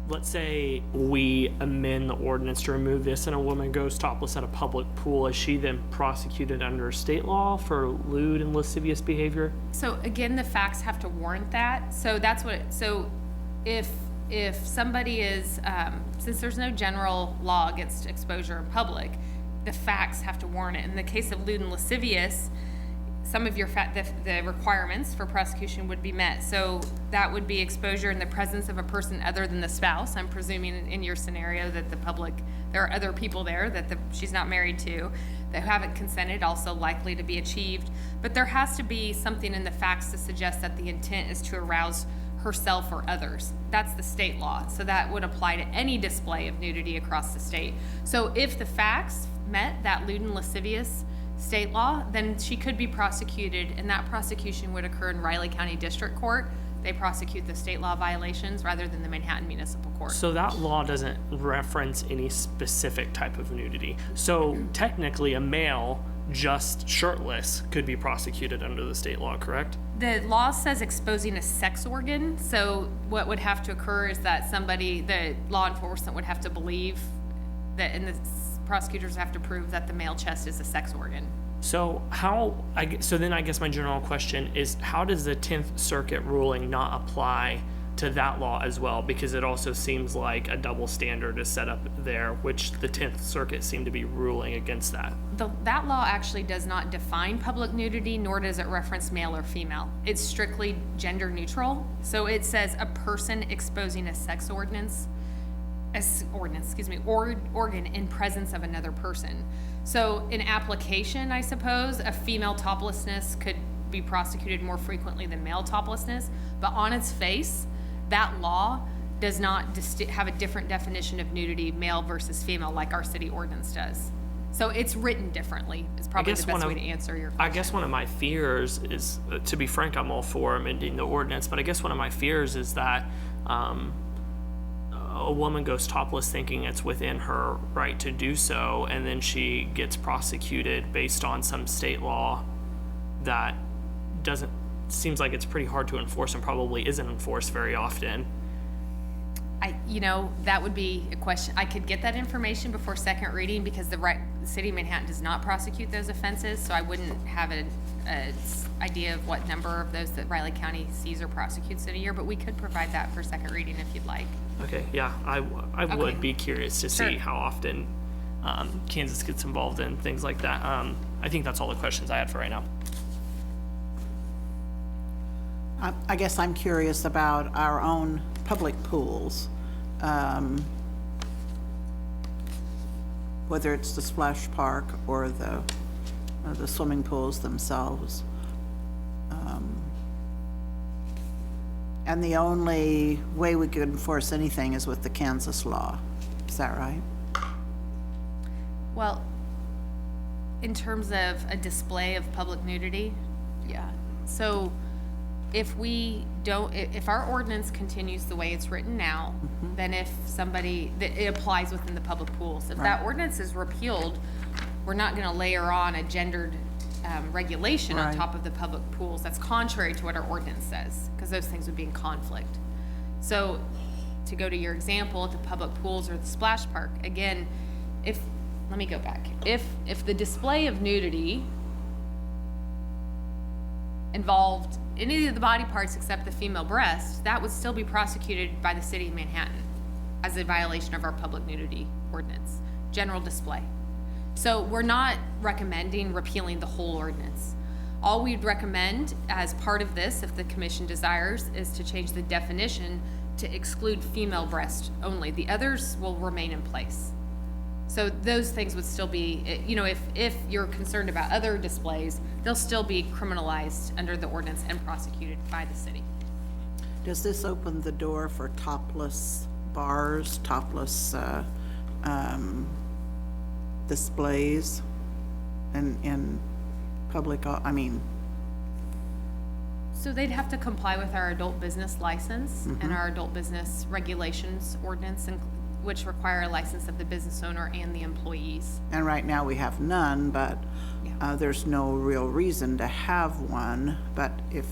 let's say we amend the ordinance to remove this and a woman goes topless at a public pool. Is she then prosecuted under state law for lewd and lascivious behavior? So again, the facts have to warrant that. So that's what, so if somebody is, since there's no general law against exposure in public, the facts have to warrant it. In the case of lewd and lascivious, some of your the requirements for prosecution would be met. So that would be exposure in the presence of a person other than the spouse. I'm presuming in your scenario that the public, there are other people there that she's not married to that haven't consented, also likely to be achieved. But there has to be something in the facts to suggest that the intent is to arouse herself or others. That's the state law. So that would apply to any display of nudity across the state. So if the facts met that lewd and lascivious state law, then she could be prosecuted, and that prosecution would occur in Riley County District Court. They prosecute the state law violations rather than the Manhattan Municipal Court. So that law doesn't reference any specific type of nudity. So technically a male just shirtless could be prosecuted under the state law, correct? The law says exposing a sex organ. So what would have to occur is that the law enforcement would have to believe that, and the prosecutors have to prove that the male chest is a sex organ. So then I guess my general question is, how does the 10th Circuit ruling not apply to that law as well? Because it also seems like a double standard is set up there, which the 10th Circuit seemed to be ruling against that. That law actually does not define public nudity, nor does it reference male or female. It's strictly gender neutral. So it says a person exposing a sex organ in presence of another person. So in application, I suppose, a female toplessness could be prosecuted more frequently than male toplessness, but on its face, that law does not have a different definition of nudity, male versus female, like our city ordinance does. So it's written differently, is probably the best way to answer your question. I guess one of my fears is, to be frank, I'm all for amending the ordinance, but I guess one of my fears is that a woman goes topless thinking it's within her right to do so, and then she gets prosecuted based on some state law that seems like it's pretty hard to enforce and probably isn't enforced very often. That would be a question. I could get that information before second reading because the city of Manhattan does not prosecute those offenses, so I wouldn't have an idea of what number of those that Riley County sees or prosecutes in a year, but we could provide that for second reading if you'd like. Okay, yeah, I would be curious to see how often Kansas gets involved in, things like that. I think that's all the questions I had for right now. I guess I'm curious about our own public pools. Whether it's the splash park or the swimming pools themselves. And the only way we could enforce anything is with the Kansas law. Is that right? Well, in terms of a display of public nudity, yeah. So if we don't, if our ordinance continues the way it's written now, then if somebody, it applies within the public pools. If that ordinance is repealed, we're not gonna layer on a gendered regulation on top of the public pools. That's contrary to what our ordinance says, because those things would be in conflict. So to go to your example, at the public pools or the splash park, again, let me go back. If the display of nudity involved any of the body parts except the female breast, that would still be prosecuted by the city of Manhattan as a violation of our public nudity ordinance, general display. So we're not recommending repealing the whole ordinance. All we'd recommend as part of this, if the commission desires, is to change the definition to exclude female breast only. The others will remain in place. So those things would still be, you know, if you're concerned about other displays, they'll still be criminalized under the ordinance and prosecuted by the city. Does this open the door for topless bars, topless displays in public, I mean? So they'd have to comply with our adult business license and our adult business regulations ordinance, which require a license of the business owner and the employees. And right now we have none, but there's no real reason to have one. But if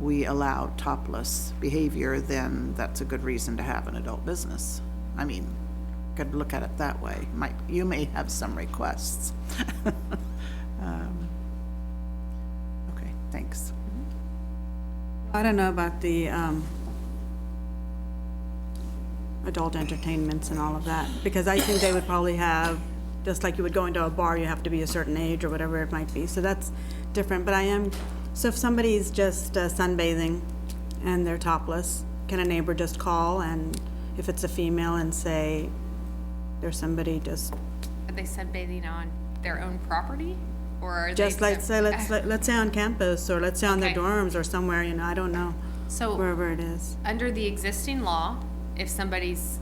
we allow topless behavior, then that's a good reason to have an adult business. I mean, could look at it that way. You may have some requests. Okay, thanks. I don't know about the adult entertainments and all of that, because I think they would probably have, just like you would go into a bar, you have to be a certain age or whatever it might be, so that's different. But so if somebody's just sunbathing and they're topless, can a neighbor just call, and if it's a female, and say there's somebody just... Are they sunbathing on their own property? Or are just they... let's say on campus, or let's say on their Okay. dorms or somewhere, you know, I don't know, So wherever it is. under the existing law, if somebody's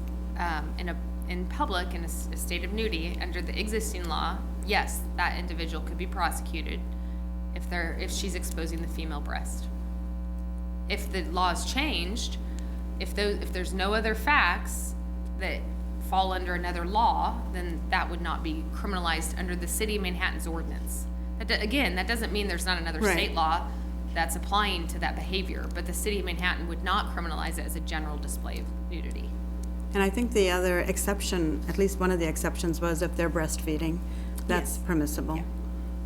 in public in a state of nudity, under the existing law, yes, that individual could be prosecuted if she's exposing the female breast. If the law's changed, if there's no other facts that fall under another law, then that would not be criminalized under the city of Manhattan's ordinance. Again, that doesn't mean there's not another state law that's applying to that behavior, but the city of Manhattan would not criminalize it as a general display of nudity. And I think the other exception, at least one of the exceptions, was if they're breastfeeding, that's permissible.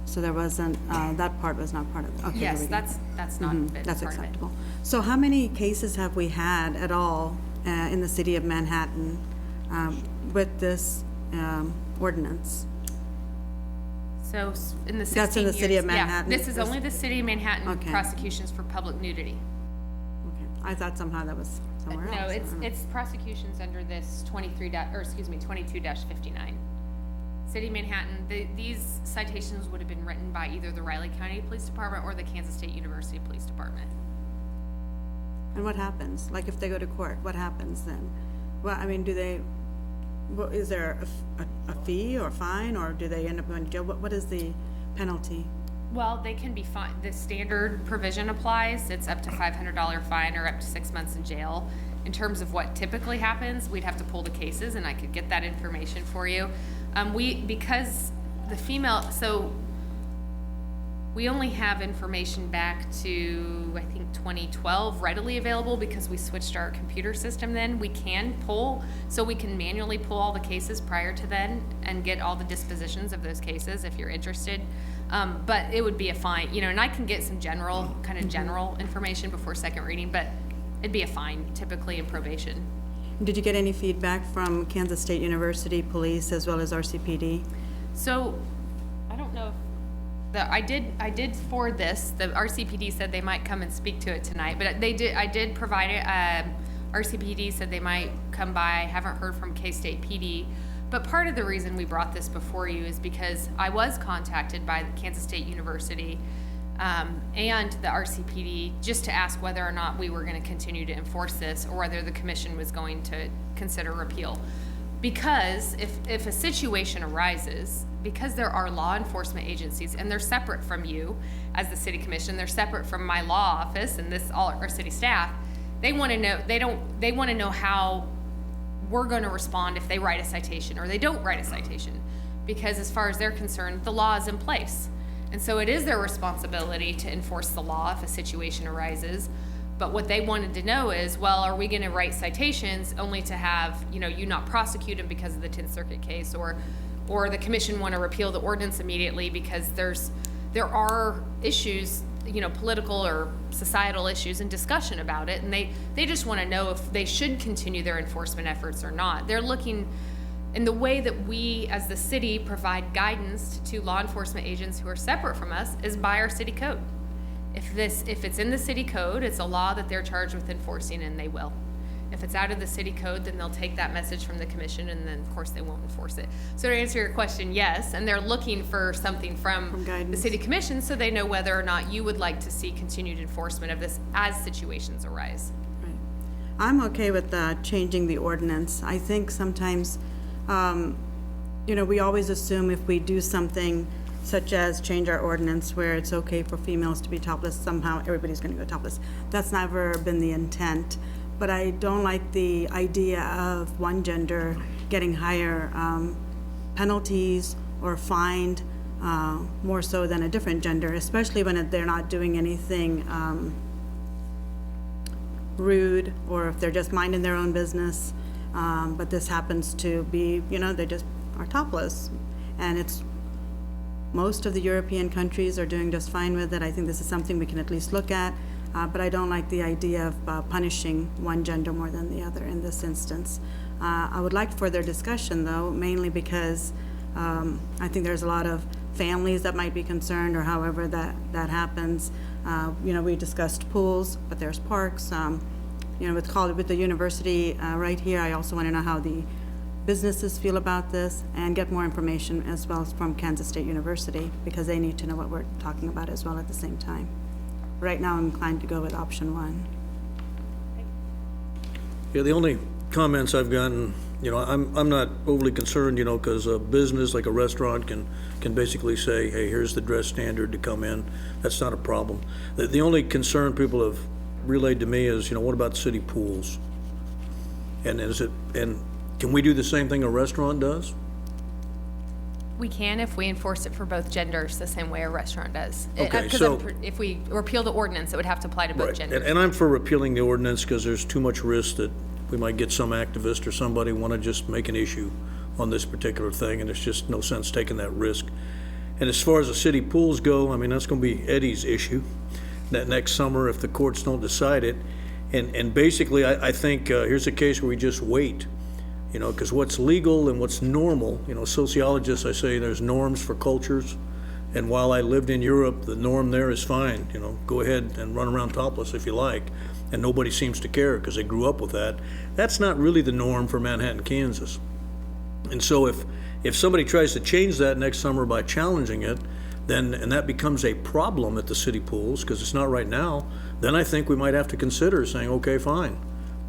So there wasn't, that part was not part of it. Okay, there Yes, we go. that's not part That's of it. acceptable. So how many cases have we had at all in the city of Manhattan with this ordinance? So in the 16 That's in the city years- of Manhattan? Yeah, this is only the city of Manhattan Okay. prosecutions for public nudity. Okay, I thought somehow that was somewhere else. No, I don't know. it's prosecutions under this 22-59. City of Manhattan, these citations would have been written by either the Riley County Police Department or the Kansas State University Police Department. And what happens? Like if they go to court, what happens then? Well, I mean, is there a fee or fine, or do they end up going to jail? What is the penalty? Well, they can be fined. The standard provision applies. It's up to $500 fine or up to 6 months in jail. In terms of what typically happens, we'd have to pull the cases, and I could get that information for you. Because the female, so we only have information back to, I think, 2012 readily available because we switched our computer system then. We can pull, so we can manually pull all the cases prior to then and get all the dispositions of those cases if you're interested. But it would be a fine, you know, and I can get some general information before second reading, but it'd be a fine typically in probation. Did you get any feedback from Kansas State University Police as well as RCPD? So, I don't know if I did forward this. The RCPD said they might come and speak to it tonight, but I did provide it. RCPD said they might come by. I haven't heard from K-State PD. But part of the reason we brought this before you is because I was contacted by Kansas State University and the RCPD just to ask whether or not we were going to continue to enforce this or whether the commission was going to consider repeal. Because if a situation arises, because there are law enforcement agencies and they're separate from you as the city commission, they're separate from my law office and all our city staff, they want to know, they want to know how we're going to respond if they write a citation or they don't write a citation. Because as far as they're concerned, the law is in place. And so it is their responsibility to enforce the law if a situation arises. But what they wanted to know is, well, are we going to write citations only to have, you not prosecute them because of the 10th Circuit case, or the commission want to repeal the ordinance immediately because there are issues, political or societal issues and discussion about it, and they just want to know if they should continue their enforcement efforts or not. They're looking. In the way that we, as the city, provide guidance to law enforcement agents who are separate from us is by our city code. If it's in the city code, it's a law that they're charged with enforcing, and they will. If it's out of the city code, then they'll take that message from the commission, and then, of course, they won't enforce it. So to answer your question, yes, and they're looking for something from the city commission so they know whether or not you would like to see continued enforcement of this as situations arise. Right. I'm okay with changing the ordinance. I think sometimes we always assume if we do something such as change our ordinance where it's okay for females to be topless, somehow everybody's going to go topless. That's never been the intent. But I don't like the idea of one gender getting higher penalties or fined more so than a different gender, especially when they're not doing anything rude, or if they're just minding their own business. But this happens to be, they just are topless. And most of the European countries are doing just fine with it. I think this is something we can at least look at. But I don't like the idea of punishing one gender more than the other in this instance. I would like further discussion, though, mainly because I think there's a lot of families that might be concerned, or however that happens. We discussed pools, but there's parks. With the university right here, I also want to know how the businesses feel about this and get more information as well as from Kansas State University, because they need to know what we're talking about as well at the same time. Right now, I'm inclined to go with option one. Yeah, the only comments I've gotten, I'm not overly concerned, because a business like a restaurant can basically say, hey, here's the dress standard to come in. That's not a problem. The only concern people have relayed to me is, what about city pools? And can we do the same thing a restaurant does? We can if we enforce it for both genders the same way a restaurant does. Okay, 'Cause so- if we repeal the ordinance, it would have to apply to both Right, genders. and I'm for repealing the ordinance because there's too much risk that we might get some activist or somebody want to just make an issue on this particular thing, and there's just no sense taking that risk. And as far as the city pools go, that's going to be Eddie's issue that next summer if the courts don't decide it. And basically, I think here's a case where we just wait, because what's legal and what's normal, sociologists, I say there's norms for cultures. And while I lived in Europe, the norm there is fine, go ahead and run around topless if you like. And nobody seems to care because they grew up with that. That's not really the norm for Manhattan, Kansas. And so if somebody tries to change that next summer by challenging it, and that becomes a problem at the city pools, because it's not right now, then I think we might have to consider saying, okay, fine.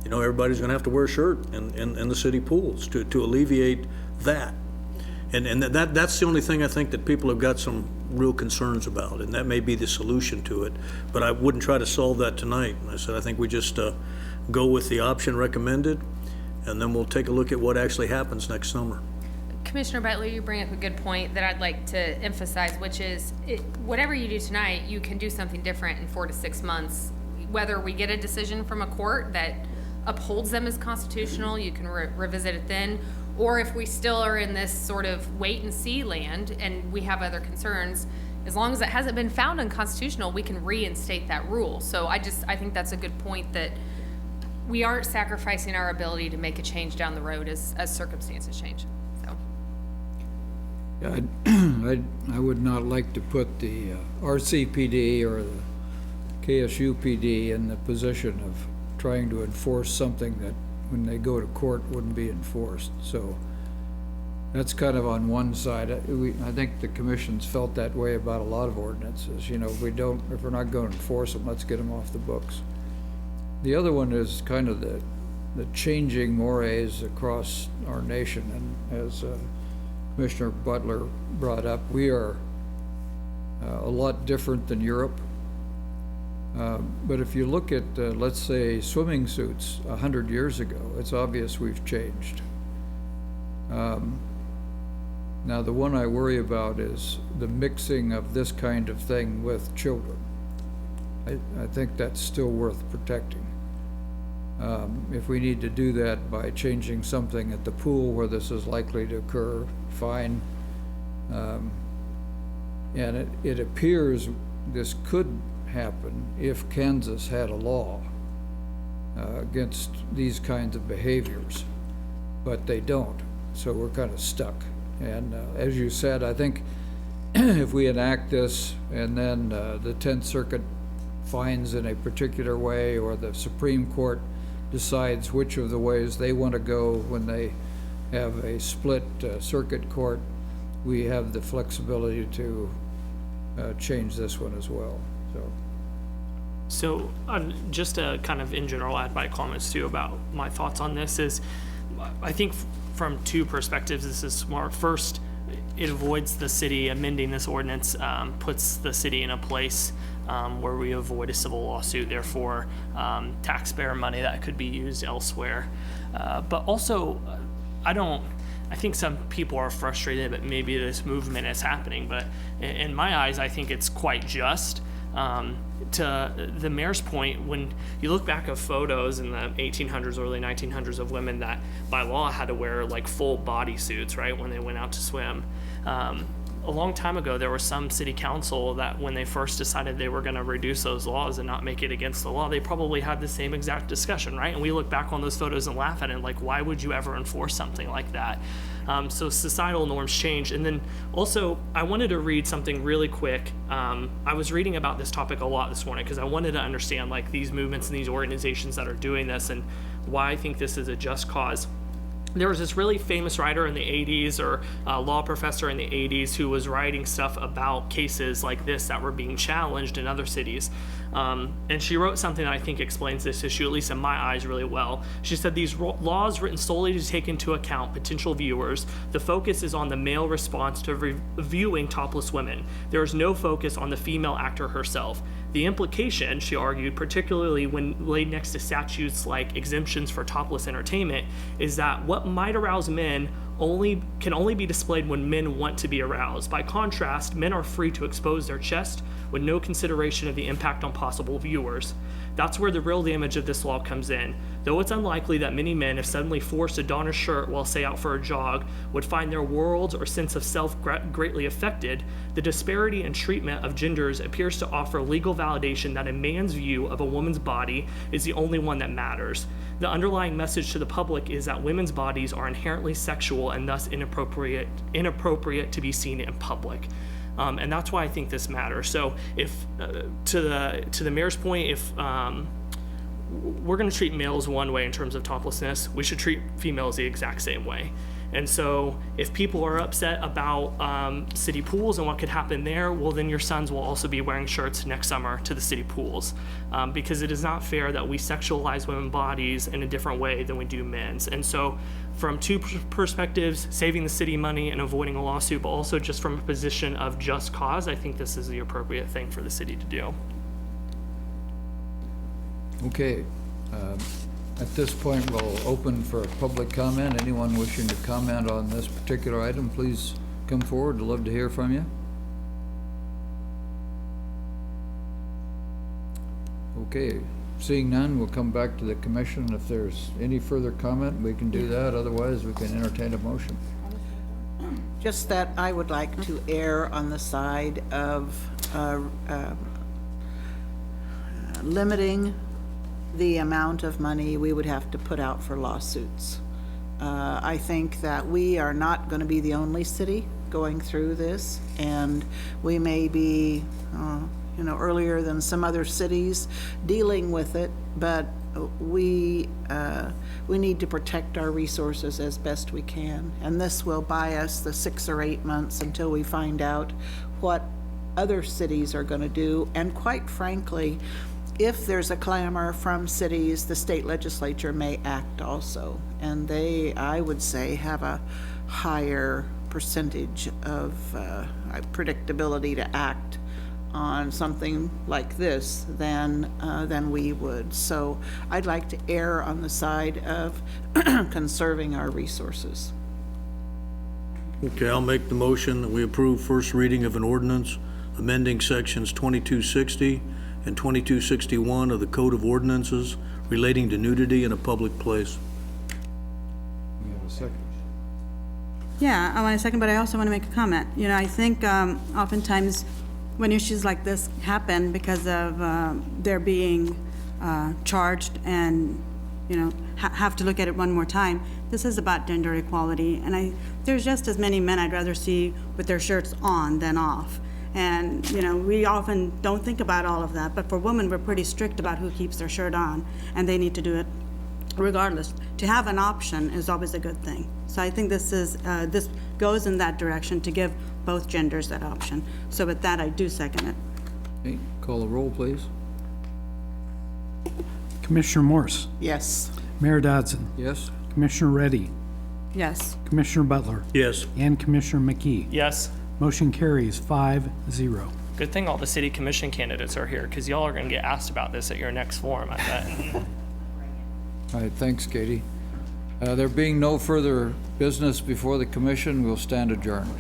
Everybody's gonna have to wear a shirt in the city pools to alleviate that. And that's the only thing I think that people have got some real concerns about, and that may be the solution to it. But I wouldn't try to solve that tonight. I said, I think we just go with the option recommended, and then we'll take a look at what actually happens next summer. Commissioner Betley, you bring up a good point that I'd like to emphasize, which is whatever you do tonight, you can do something different in 4 to 6 months. Whether we get a decision from a court that upholds them as constitutional, you can revisit it then, or if we still are in this sort of wait and see land and we have other concerns, as long as it hasn't been found unconstitutional, we can reinstate that rule. So I think that's a good point, that we aren't sacrificing our ability to make a change down the road as circumstances change, so. Yeah, I would not like to put the RCPD or the KSUPD in the position of trying to enforce something that, when they go to court, wouldn't be enforced. So that's kind of on one side. I think the commission's felt that way about a lot of ordinances. You know, if we're not going to enforce them, let's get them off the books. The other one is kind of the changing mores across our nation, and as Commissioner Butler brought up, we are a lot different than Europe. But if you look at, let's say, swimming suits 100 years ago, it's obvious we've changed. Now, the one I worry about is the mixing of this kind of thing with children. I think that's still worth protecting. If we need to do that by changing something at the pool where this is likely to occur, fine. And it appears this could happen if Kansas had a law against these kinds of behaviors, but they don't, so we're kind of stuck. And as you said, I think if we enact this and then the 10th Circuit finds in a particular way, or the Supreme Court decides which of the ways they want to go when they have a split circuit court, we have the flexibility to change this one as well. So just to kind of in general add my comments too about my thoughts on this is, I think from two perspectives this is smart. First, it avoids the city amending this ordinance, puts the city in a place where we avoid a civil lawsuit, therefore taxpayer money that could be used elsewhere. But also, I think some people are frustrated that maybe this movement is happening, but in my eyes, I think it's quite just. To the mayor's point, when you look back at photos in the 1800s, early 1900s of women that by law had to wear like full body suits, right, when they went out to swim. A long time ago, there was some city council that when they first decided they were going to reduce those laws and not make it against the law, they probably had the same exact discussion, right? And we look back on those photos and laugh at it, like, why would you ever enforce something like that? So societal norms change. And then also, I wanted to read something really quick. I was reading about this topic a lot this morning because I wanted to understand like these movements and these organizations that are doing this and why I think this is a just cause. There was this really famous writer in the 80s, or a law professor in the 80s, who was writing stuff about cases like this that were being challenged in other cities. And she wrote something that I think explains this issue, at least in my eyes, really well. She said, these laws written solely to take into account potential viewers, the focus is on the male response to viewing topless women. There is no focus on the female actor herself. The implication, she argued, particularly when laid next to statutes like exemptions for topless entertainment, is that what might arouse men can only be displayed when men want to be aroused. By contrast, men are free to expose their chest with no consideration of the impact on possible viewers. That's where the real damage of this law comes in. Though it's unlikely that many men, if suddenly forced to don a shirt while, say, out for a jog, would find their worlds or sense of self greatly affected, the disparity in treatment of genders appears to offer legal validation that a man's view of a woman's body is the only one that matters. The underlying message to the public is that women's bodies are inherently sexual and thus inappropriate to be seen in public. And that's why I think this matters. So if, to the mayor's point, if we're going to treat males one way in terms of toplessness, we should treat females the exact same way. And so if people are upset about city pools and what could happen there, well, then your sons will also be wearing shirts next summer to the city pools, because it is not fair that we sexualize women's bodies in a different way than we do men's. And so from two perspectives, saving the city money and avoiding a lawsuit, but also just from a position of just cause, I think this is the appropriate thing for the city to do. Okay. At this point, we'll open for public comment. Anyone wishing to comment on this particular item, please come forward. I'd love to hear from you. Okay, seeing none, we'll come back to the commission. If there's any further comment, we can do that. Otherwise, we can entertain a motion. Just that I would like to err on the side of limiting the amount of money we would have to put out for lawsuits. I think that we are not going to be the only city going through this, and we may be, earlier than some other cities dealing with it, but we need to protect our resources as best we can. And this will buy us the 6 or 8 months until we find out what other cities are going to do. And quite frankly, if there's a clamor from cities, the state legislature may act also. And they, I would say, have a higher percentage of predictability to act on something like this than we would. So I'd like to err on the side of conserving our resources. Okay, I'll make the motion that we approve first reading of an ordinance amending sections 2260 and 2261 of the Code of Ordinances relating to nudity in a public place. We have a second. Yeah, I want to second, but I also want to make a comment. I think oftentimes when issues like this happen because of their being charged and, have to look at it one more time, this is about gender equality. And there's just as many men I'd rather see with their shirts on than off. And, we often don't think about all of that, but for women, we're pretty strict about who keeps their shirt on, and they need to do it regardless. To have an option is always a good thing. So I think this goes in that direction to give both genders that option. So with that, I do second it. Okay, call the roll, please. Commissioner Morse, Yes. Mayor Dodson, Yes? Commissioner Reddy, Yes. Commissioner Butler, Yes. and Commissioner McKee. Yes. Motion carries 5-0. Good thing all the city commission candidates are here, because y'all are going to get asked about this at your next forum, I bet. All right, thanks, Katie. There being no further business before the commission, we'll stand adjourned.